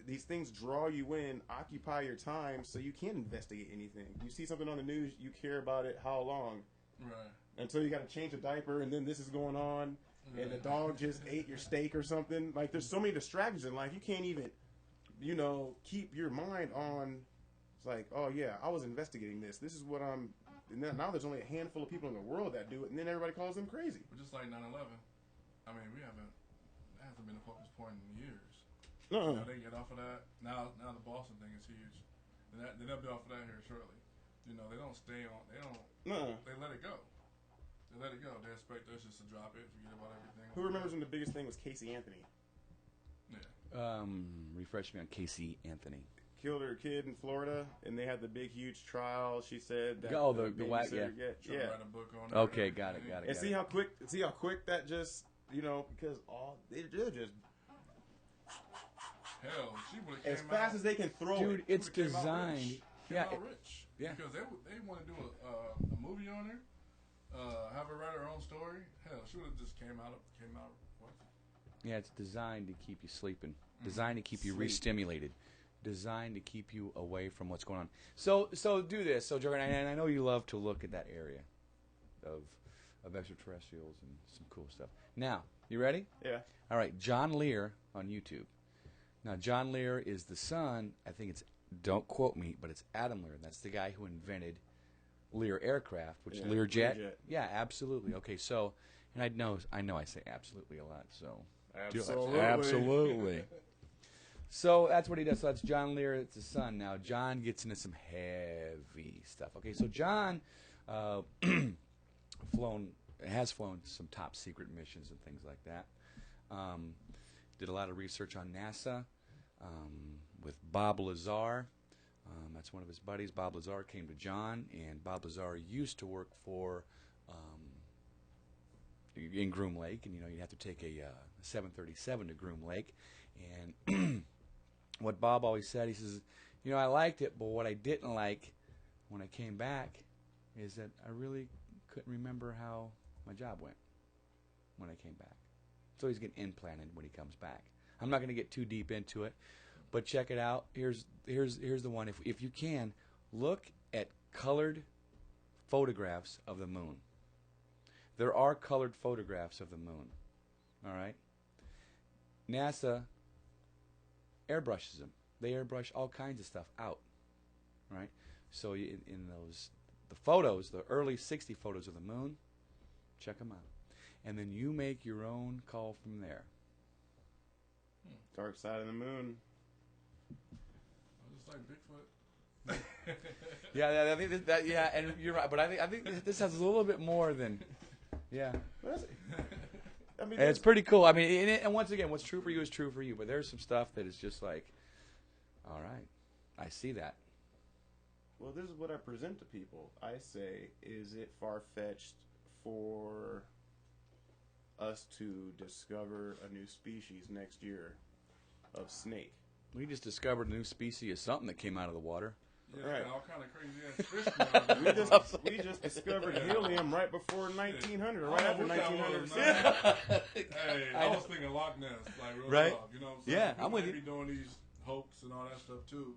These things draw you in, occupy your time, so you can't investigate anything. You see something on the news, you care about it how long? Right. Until you got to change a diaper, and then this is going on, and the dog just ate your steak or something. Like, there's so many distractions in life, you can't even, keep your mind on. It's like, oh yeah, I was investigating this. This is what I'm. And then now there's only a handful of people in the world that do it, and then everybody calls them crazy. But just like 9/11, I mean, that hasn't been a focus point in years. They get off of that. Now the Boston thing is huge. And they'll be off of that here shortly. They don't stay on. They don't. They let it go. They let it go. They expect us just to drop it, forget about everything. Who remembers when the biggest thing was Casey Anthony? Yeah. Refresh me on Casey Anthony. Killed her kid in Florida, and they had the big, huge trial. She said that the white, yeah. Write a book on it. Okay, got it. And see how quick that just, because they're just hell, she would have as fast as they can throw dude, it. it's designed. Came out rich. Yeah. Because they want to do a movie on her, have her write her own story. Hell, she would have just came out. What? Yeah, it's designed to keep you sleeping. Designed to keep you re-stimulated. Designed to keep you away from what's going on. So do this. So, Jordan, and I know you love to look at that area of extraterrestrials and some cool stuff. Now, you ready? Yeah. All right, John Lear on YouTube. Now, John Lear is the son, I think it's, don't quote me, but it's Adam Lear. That's the guy who invented Lear aircraft, which Learjet. Yeah, absolutely. Okay, so, and I know I say absolutely a lot, so. Absolutely. So that's what he does. So that's John Lear. It's his son. Now John gets into some heavy stuff. Okay, so John has flown some top secret missions and things like that. Did a lot of research on NASA with Bob Lazar. That's one of his buddies. Bob Lazar came to John, and Bob Lazar used to work for in Groom Lake, and you have to take a 737 to Groom Lake, and what Bob always said, he says, I liked it, but what I didn't like when I came back is that I really couldn't remember how my job went when I came back. So he's getting implanted when he comes back. I'm not going to get too deep into it, but check it out. Here's the one. If you can, look at colored photographs of the moon. There are colored photographs of the moon. All right? NASA airbrushes them. They airbrush all kinds of stuff out. Right? So in the photos, the early 60 photos of the moon, check them out. And then you make your own call from there. Dark side of the moon. Just like Bigfoot. Yeah, I think that. Yeah, and you're right. But I think this has a little bit more than. Yeah. I mean, and it's pretty cool. I mean, and once again, what's true for you is true for you. But there's some stuff that is just like, All right. I see that. Well, this is what I present to people. I say, is it far-fetched for us to discover a new species next year of snake? We just discovered a new species of something that came out of the water. Yeah, Right. all kind of crazy ass fish going on. We just discovered helium right before 1900, or right I after don't know what that 1900. was, man. Hey, I was thinking Loch Ness, like real Right. talk. You know what I'm saying? Yeah, People I'm with may you. be doing these hoax and all that stuff too.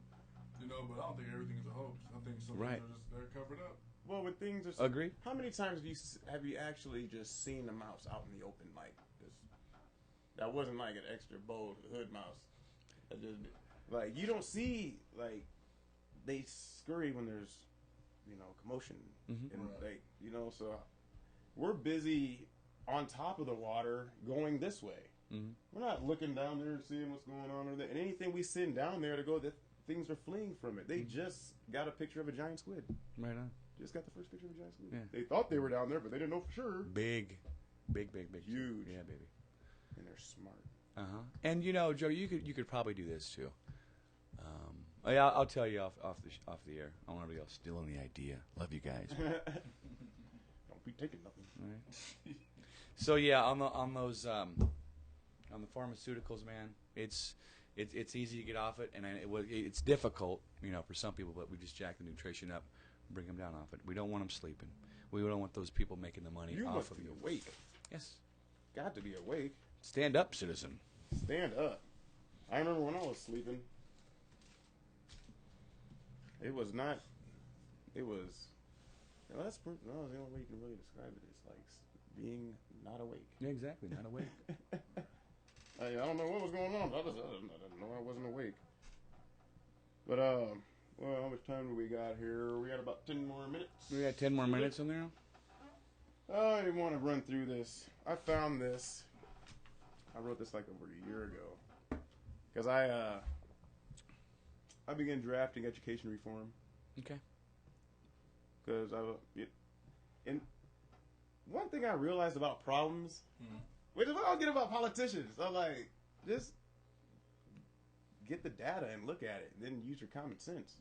You know, but I don't think everything is a hoax. I think some Right. things are just they're covered up. Well, when things are Agree. How many times have you actually just seen a mouse out in the open like this? That wasn't like an extra bold hood mouse. That just like you don't see like they scurry when there's commotion and like so we're busy on top of the water going this way. Mm-hmm. We're not looking down there and seeing what's going on or that. And anything we send down there to go, the things are fleeing from it. They just got a picture of a giant squid. Right on. Just got the first picture of a giant squid. Yeah. They thought they were down there, but they didn't know for sure. Big. Huge. Yeah, baby. And they're smart. Uh-huh. And Joe, you could probably do this too. I'll tell you off the air. I don't want everybody else stealing the idea. Love you guys. Don't be taking nothing. All right. So yeah, on the pharmaceuticals, man, it's easy to get off it, and it's difficult, for some people. But we just jack the nutrition up, bring them down off it. We don't want them sleeping. We don't want those people making the money You off must of be you. awake. Yes. Got to be awake. Stand up, citizen. Stand up. I remember when I was sleeping. It was not. It was. No, the only way you can really describe it is like being not awake. Yeah, exactly. Not awake. I don't know what was going on. I didn't know I wasn't awake. But well, how much time do we got here? We got about 10 more minutes. We got 10 more minutes in there. I want to run through this. I found this. I wrote this like over a year ago because I began drafting education reform. Okay. Because and one thing I realized about problems, which is what I don't get about politicians. I'm like, just get the data and look at it, and then use your common sense.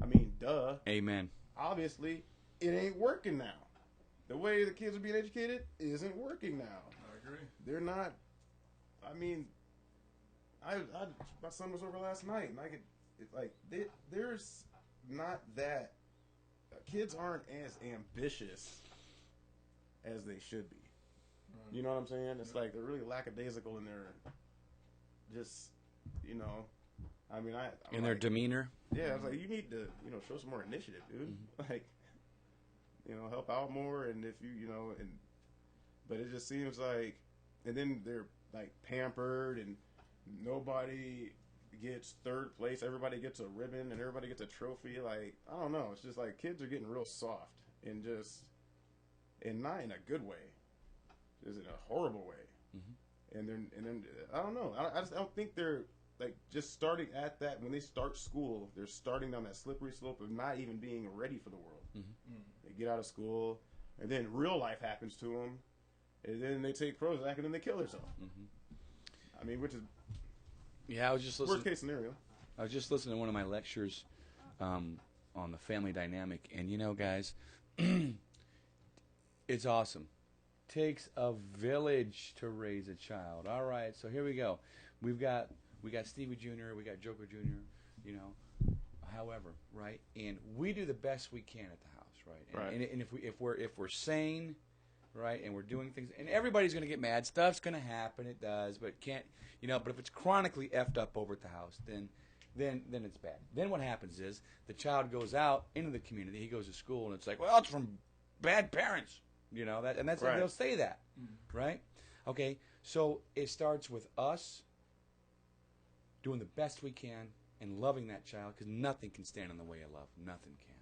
I mean, duh. Amen. Obviously, it ain't working now. The way the kids are being educated isn't working now. I agree. They're not. I mean, my son was over last night, and there's not that. Kids aren't as ambitious as they should be. You know what I'm saying? It's like they're really lackadaisical in their, just, I mean, In their demeanor. Yeah, I was like, you need to, show some more initiative, dude. Like, help out more, and if but it just seems like, and then they're like pampered, and nobody gets third place. Everybody gets a ribbon, and everybody gets a trophy. Like, I don't know. It's just like kids are getting real soft, and not in a good way, just in a horrible way. And then I don't know. I just don't think they're like just starting at that when they start school. They're starting down that slippery slope of not even being ready for the world. They get out of school, and then real life happens to them, and then they take Prozac, and then they kill themselves. I mean, which is I was just listening. worst case scenario. I was just listening to one of my lectures on the family dynamic, and guys, it's awesome. Takes a village to raise a child. All right, so here we go. We got Stevie Jr., we got Joker Jr., however, right? And we do the best we can at the house, right? Right. And if we're sane, right, and we're doing things, and everybody's going to get mad. Stuff's going to happen. It does, but can't, but if it's chronically effed up over at the house, then it's bad. Then what happens is the child goes out into the community. He goes to school, and it's like, well, it's from bad parents, that's Right. they'll say that, right? Okay, so it starts with us doing the best we can and loving that child, because nothing can stand in the way of love. Nothing can,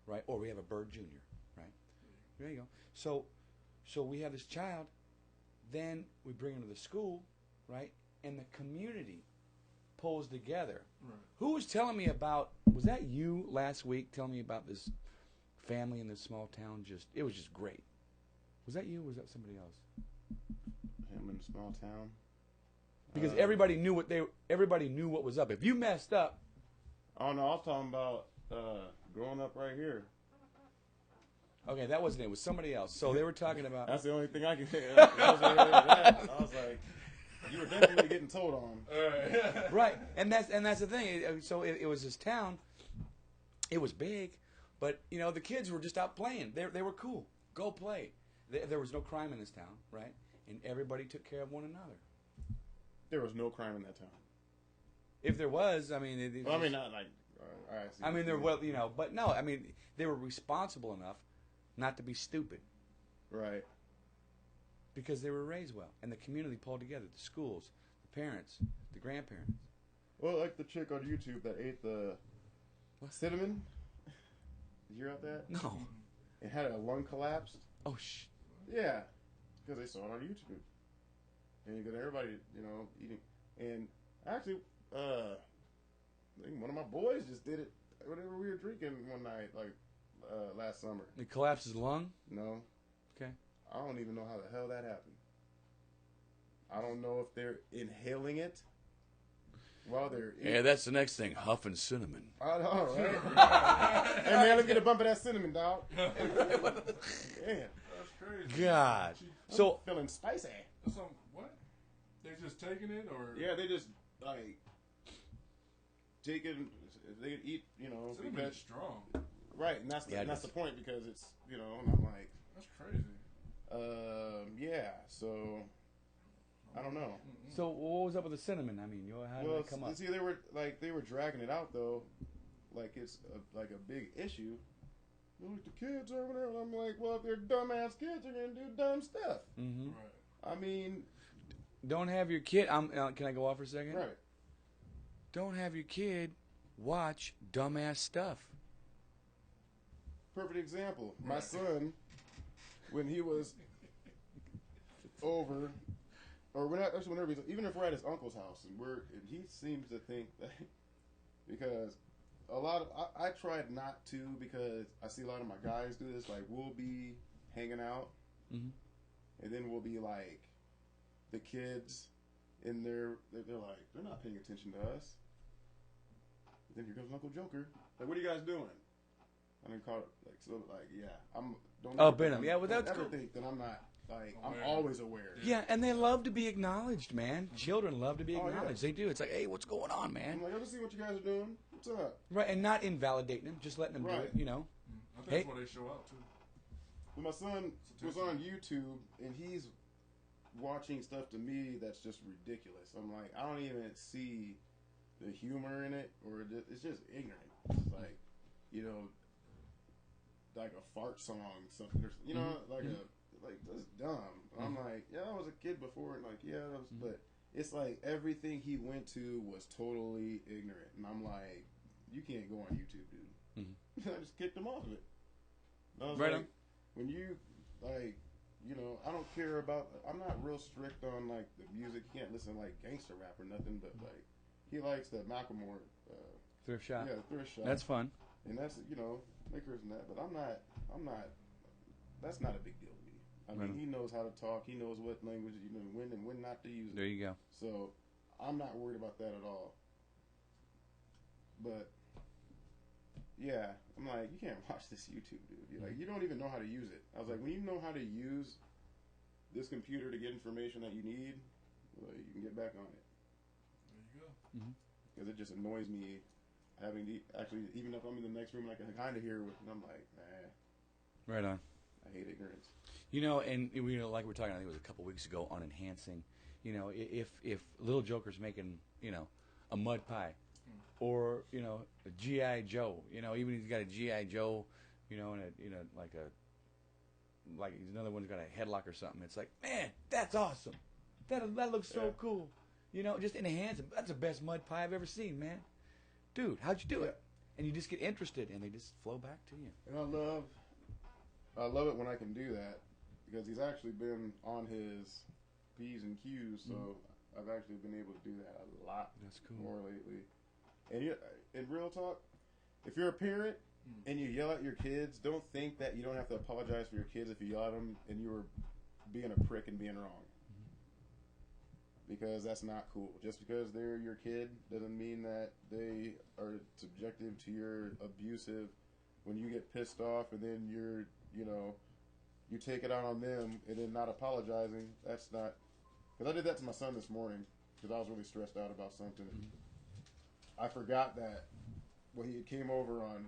right? Or we have a Bird Jr., right? There you go. So we have this child, then we bring him to the school, right? And the community pulls together. Right. Who was telling me about, was that you last week telling me about this family in this small town? It was just great. Was that you or was that somebody else? Him in a small town. Because everybody knew what was up. If you messed up, Oh no, I was talking about growing up right here. Okay, that wasn't it. It was somebody else. So they were talking about. That's the only thing I can. I was like, you were definitely getting told on. Right, and that's the thing. So it was this town. It was big, but you know the kids were just out playing. They were cool. Go play. There was no crime in this town, right? And everybody took care of one another. There was no crime in that town. If there was, I mean, Well, I mean, not like. I mean, they're well, you know, but no, I mean, they were responsible enough not to be stupid. Right. Because they were raised well, and the community pulled together. The schools, the parents, the grandparents. Well, like the chick on YouTube that ate the cinnamon. Did you hear about that? No. It had a lung collapse. Oh, Yeah, because they saw it on YouTube. And you got everybody, you know, eating. And actually, I think one of my boys just did it whenever we were drinking one night, like last summer. It collapsed his lung? No. Okay. I don't even know how the hell that happened. I don't know if they're inhaling it while they're eating. Yeah, that's the next thing. Huffing cinnamon. I know, right? Hey, man, let's get a bump of that cinnamon, dog. Man, That's crazy. God. I'm So, feeling spicy. So, what? They just taking it, or Yeah, they just, like, taking, they could eat, you know, cinnamon because, is strong. right, and that's the, Yeah, it that's is. the point, because it's, you know, and I'm like, That's crazy. yeah, so, I don't know. so what was up with the cinnamon? I mean, how did Well, it come up? see, they were dragging it out, though, like it's like a big issue. Look, the kids over there, and I'm like, well, if they're dumbass kids, they're gonna do dumb stuff. Mm-hmm. Right. I mean, Don't have your kid. Can I go off for a second? right. Don't have your kid watch dumbass stuff. Perfect example. My son, when he was over, or whenever he's, even if we're at his uncle's house, and he seems to think that because I tried not to, because I see a lot of my guys do this. Like, we'll be hanging out, Mhm. and then we'll be like, the kids in there, they're like, they're not paying attention to us. Then here comes Uncle Joker. Like, what are you guys doing? I didn't call it yeah. Oh, Benham. Yeah, well, don't that's ever cool. think that I'm not like I'm Aware. always aware. Yeah, and they love to be acknowledged, man. Children love to be Oh, yeah. acknowledged. They do. It's like, hey, what's going on, man? I'm like, let me see what you guys are doing. What's up? Right, and not invalidating them, just letting them do Right. it, you know. I think Hey. that's why they show out too. But my son was on YouTube, and he's watching stuff to me that's just ridiculous. I'm like, I don't even see the humor in it, or it's just ignorant. It's like, you know, like a fart song, something, or, you know, like that's dumb. I'm like, yeah, I was a kid before, and like, yeah, that was, but it's like everything he went to was totally ignorant, and I'm like, you can't go on YouTube, dude. I just kicked him off of it. And I was Right like, on. when you like, you know, I don't care about. I'm not real strict on like the music. You can't listen to like gangster rap or nothing, but like he likes the Macklemore. Thrift shop. Yeah, thrift shop. That's fun. And that's, you know, liquors and that. But I'm not. That's not a big deal to me. I mean, Right. he knows how to talk. He knows what language, you know, when and when not to use it. There you go. So I'm not worried about that at all. But yeah, I'm like, you can't watch this YouTube, dude. You're like, you don't even know how to use it. I was like, when you know how to use this computer to get information that you need, well, you can get back on it. There you go. Because it just annoys me having to actually, even if I'm in the next room and I can kind of hear it, and I'm like, nah, Right on. I hate ignorance. You know, and you know, like we were talking, I think it was a couple weeks ago on enhancing. You know, if Little Joker's making, you know, a mud pie, or you know, a GI Joe. You know, even if he's got a GI Joe, you know, and like another one's got a headlock or something. It's like, man, that's awesome. That looks so cool. You know, just enhance it. That's the best mud pie I've ever seen, man. Dude, how'd you do it? And you just get interested, and they just flow back to you. And I love it when I can do that, because he's actually been on his P's and Q's, so I've actually been able to do that a lot That's cool. more lately. And in real talk, if you're a parent and you yell at your kids, don't think that you don't have to apologize for your kids if you yell at them and you were being a prick and being wrong. because that's not cool. Just because they're your kid doesn't mean that they are subjective to your abusive. When you get pissed off and then you take it out on them and then not apologizing, that's not... Because I did that to my son this morning because I was really stressed out about something. I forgot that when he came over on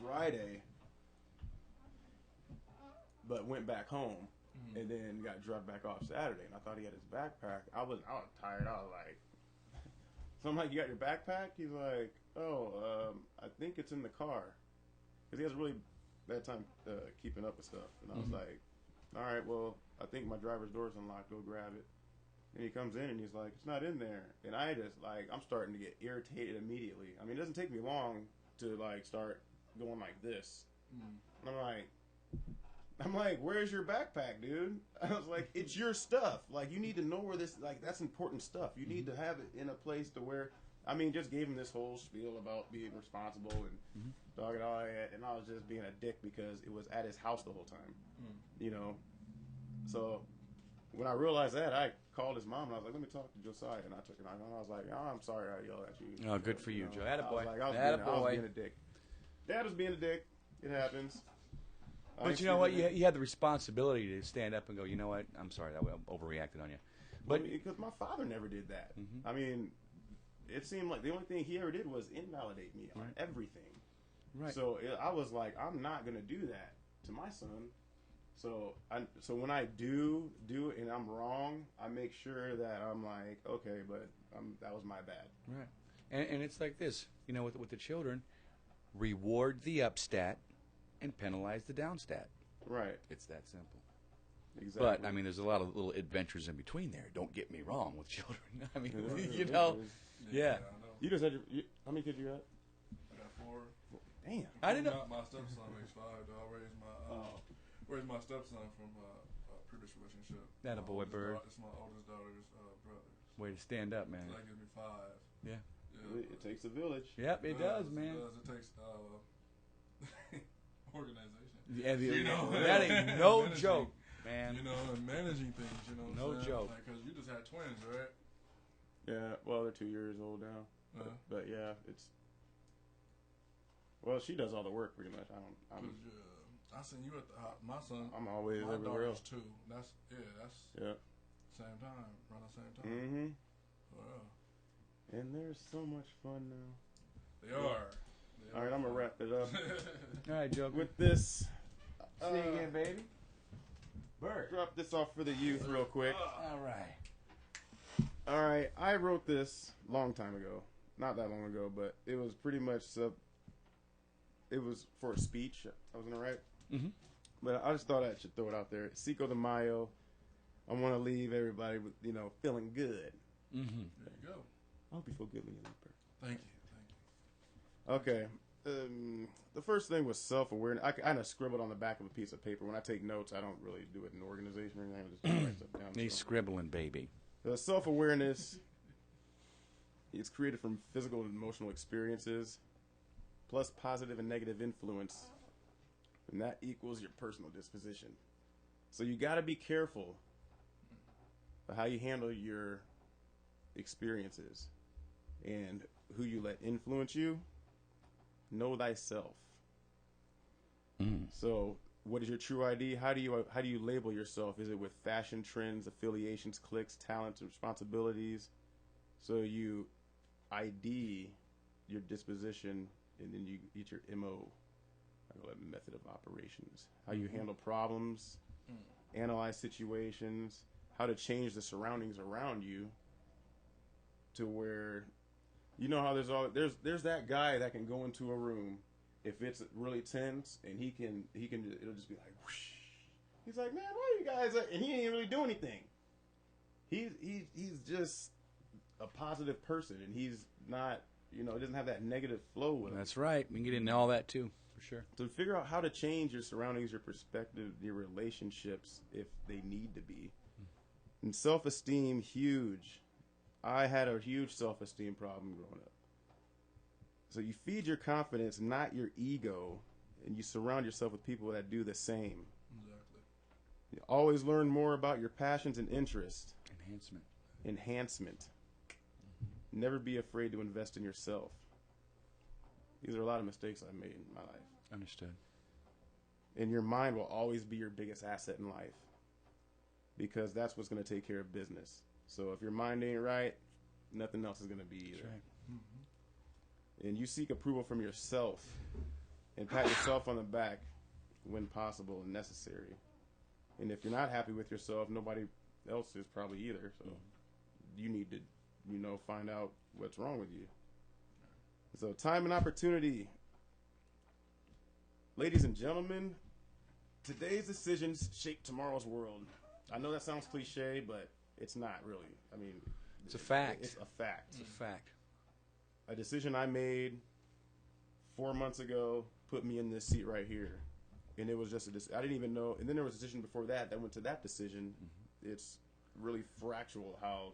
Friday, but went back home and then got dropped back off Saturday, and I thought he had his backpack. I was tired. I was like... So I'm like, you got your backpack? He's like, I think it's in the car. Because he has a really bad time keeping up with stuff. And I was like, all right, well, I think my driver's door's unlocked. Go grab it. And he comes in and he's like, it's not in there. And I just, I'm starting to get irritated immediately. I mean, it doesn't take me long to, start going like this. And I'm like, where's your backpack, dude? I was like, it's your stuff. Like, you need to know where this, that's important stuff. You need to have it in a place to where, just gave him this whole spiel about being responsible and dog and all that. And I was just being a dick because it was at his house the whole time, So when I realized that, I called his mom and I was like, let me talk to Josiah. And I took it on. And I was like, I'm sorry I yelled at you. Oh, good for you, Joe. Attaboy. I was being a dick. Dad was being a dick. It happens. But you know what? You had the responsibility to stand up and go, you know what? I'm sorry that I overreacted on you. But because my father never did that. It seemed like the only thing he ever did was invalidate me on everything. Right. So I was like, I'm not going to do that to my son. So when I do it and I'm wrong, I make sure that I'm like, okay, but that was my bad. Right. And it's like this, with the children, reward the upstat and penalize the downstat. Right. It's that simple. Exactly. But, there's a lot of little adventures in between there. Don't get me wrong with children. Yeah. You just had how many kids you got? I got 4. Damn. I didn't know. My stepson makes 5. I raised my stepson from a previous relationship. That a boy, bird. It's my oldest daughter's brother. Way to stand up, man. So that gives me 5. Yeah. It takes a village. Yep, it does, man. It takes organization. Yeah, that ain't no joke, man. And managing things, No joke. Because you just had twins, right? Yeah, well, they're 2 years old now. But yeah, it's... Well, she does all the work pretty much. I seen you at my son. I'm always my everywhere else. 2. That's same time, around the same time. Mm-hmm. Wow. And they're so much fun now. They are. All right, I'm gonna wrap it up. All right, Joker. With this, see you again, baby. Bert, drop this off for the youth real quick. All right. I wrote this a long time ago. Not that long ago, but it was pretty much it was for a speech I was gonna write. But I just thought I should throw it out there. Cinco de Mayo. I want to leave everybody with feeling good. There you go. I hope you feel good when you leave, Bert. Thank you. Okay. The first thing was self-awareness. I kind of scribbled on the back of a piece of paper. When I take notes, I don't really do it in organization or anything. I just write stuff down. He's scribbling, baby. Self-awareness is created from physical and emotional experiences, plus positive and negative influence, and that equals your personal disposition. So you got to be careful of how you handle your experiences and who you let influence you. Know thyself. So, what is your true ID? How do you label yourself? Is it with fashion trends, affiliations, cliques, talents, responsibilities? So you ID your disposition, and then you eat your MO, I call it method of operations. How you handle problems, analyze situations, how to change the surroundings around you to where. You know how there's that guy that can go into a room if it's really tense and he can it'll just be like whoosh. He's like, man, why are you guys and he ain't really do anything. He's just a positive person and he's not he doesn't have that negative flow with him. That's right. We can get into all that too, for sure. So figure out how to change your surroundings, your perspective, your relationships if they need to be. And self-esteem, huge. I had a huge self-esteem problem growing up. So you feed your confidence, not your ego, and you surround yourself with people that do the same. Exactly. You always learn more about your passions and interests. Enhancement. Never be afraid to invest in yourself. These are a lot of mistakes I've made in my life. Understood. And your mind will always be your biggest asset in life, because that's what's going to take care of business. So if your mind ain't right, nothing else is going to be either. That's right. And you seek approval from yourself and pat yourself on the back when possible and necessary. And if you're not happy with yourself, nobody else is probably either. So you need to, find out what's wrong with you. So time and opportunity. Ladies and gentlemen, today's decisions shape tomorrow's world. I know that sounds cliche, but it's not really. I mean, it's a fact. It's a fact. It's a fact. A decision I made 4 months ago put me in this seat right here. And it was just I didn't even know. And then there was a decision before that went to that decision. Mm-hmm. It's really fractal how.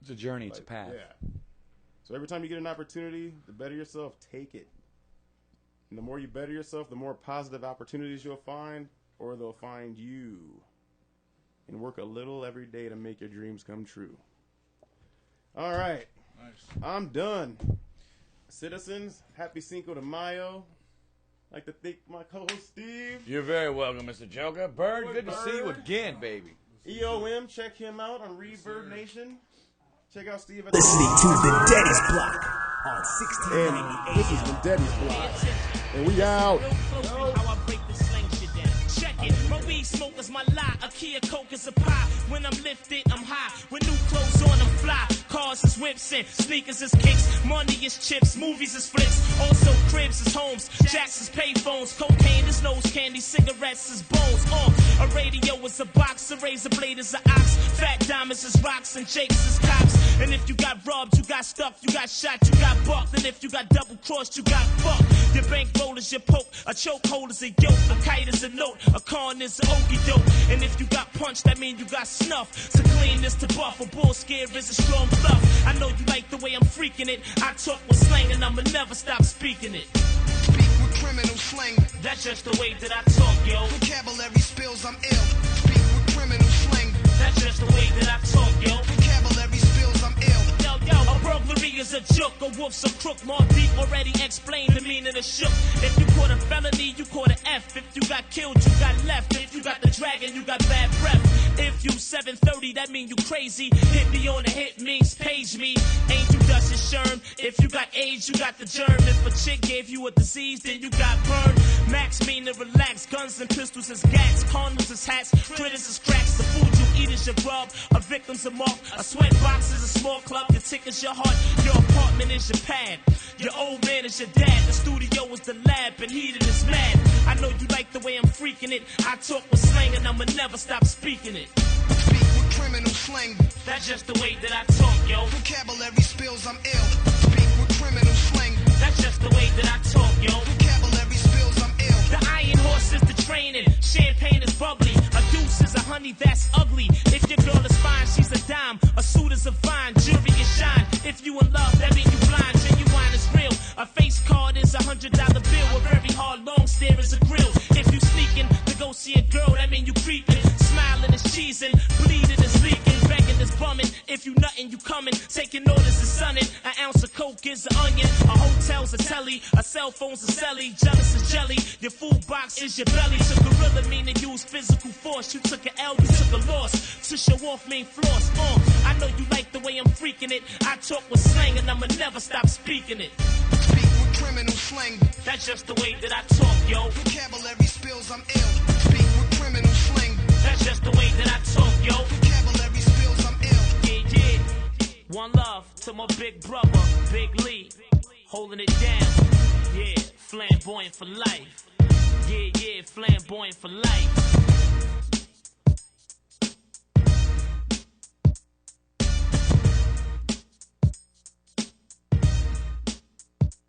It's a journey. It's a path. Yeah. So every time you get an opportunity to better yourself, take it. And the more you better yourself, the more positive opportunities you'll find, or they'll find you. And work a little every day to make your dreams come true. All right. Nice. I'm done. Citizens, happy Cinco de Mayo. I'd like to thank my co-host Steve. You're very welcome, Mr. Joker. Bird, good to Bird. see you again, baby. EOM, check him out on Reverb Nation. Check out Steve at Listening to Vendetti's Block on 1698. And this is Vendetti's Block. And we out. How I break the slang shit down. Check it. My weed smoke is my lie. A Kia Coke is a pie. When I'm lifted, I'm high. With new clothes on, I'm fly. Cars is whips and sneakers is kicks. Money is chips. Movies is flicks. Also cribs is homes. Jacks is payphones. Cocaine is nose candy. Cigarettes is bones. A radio is a box. A razor blade is an ox. Fat diamonds is rocks and jakes is cops. And if you got robbed, you got stuffed, you got shot, you got bucked. And if you got double crossed, you got fucked. Your bankroll is your poke. A chokehold is a yoke. A kite is a note. A con is an okie doke. And if you got punched, that mean you got snuff. So clean this to buff. A bull scare is a strong bluff. I know you like the way I'm freaking it. I talk with slang and I'ma never stop speaking it. Speak with criminal slang. That's just the way that I talk, yo. Vocabulary spills, I'm ill. Speak with criminal slang. That's just the way that I talk, yo. Vocabulary spills, I'm ill. Yo, a burglary is a joke, a wolf's a crook. More deep already explained the meaning of shook. If you caught a felony, you caught an F. If you got killed, you got left. If you got the dragon, you got bad breath. If you 730, that mean you crazy. Hit me on the hit means page me. Ain't you dust is sherm. If you got AIDS, you got the germ. If a chick gave you a disease, then you got burned. Max mean to relax. Guns and pistols is gats. Condoms is hats. Critters is cracks. The food you eat is your grub. A victim's a mark. A sweat box is a small club. Your ticket's your heart. Your apartment is your pad. Your old man is your dad. The studio is the lab. And heated is mad. I know you like the way I'm freaking it. I talk with slang and I'ma never stop speaking it. Speak with criminal slang. That's just the way that I talk, yo. Vocabulary spills, I'm ill. Speak with criminal slang. That's just the way that I talk, yo. Vocabulary spills, I'm ill. The iron horse is the training. Champagne is bubbly. A deuce is a honey that's ugly. If your girl is fine, she's a dime. A suit is a vine. Jewelry is shine. If you in love, that mean you blind. Genuine is real. A face card is $100 bill. A very hard long stare is a grill. If you sneaking to go see a girl, that mean you creeping. Smiling is cheesing. Bleeding is leaking. Begging is bumming. If you nuttin', you coming. Taking orders is sunning. An ounce of coke is an onion. A hotel's a telly. A cell phone's a celly. Jealous is jelly. Your food box is your belly. To gorilla mean to use physical force. You took an L, you took a loss. To show off mean floss. I know you like the way I'm freaking it. I talk with slang and I'ma never stop speaking it. Speak with criminal slang. That's just the way that I talk, yo. Vocabulary spills, I'm ill. Speak with criminal slang. That's just the way that I talk, yo. Vocabulary spills, I'm ill. Yeah. One love to my big brother, Big Lee. Holding it down. Yeah, flamboyant for life. Yeah, flamboyant for life.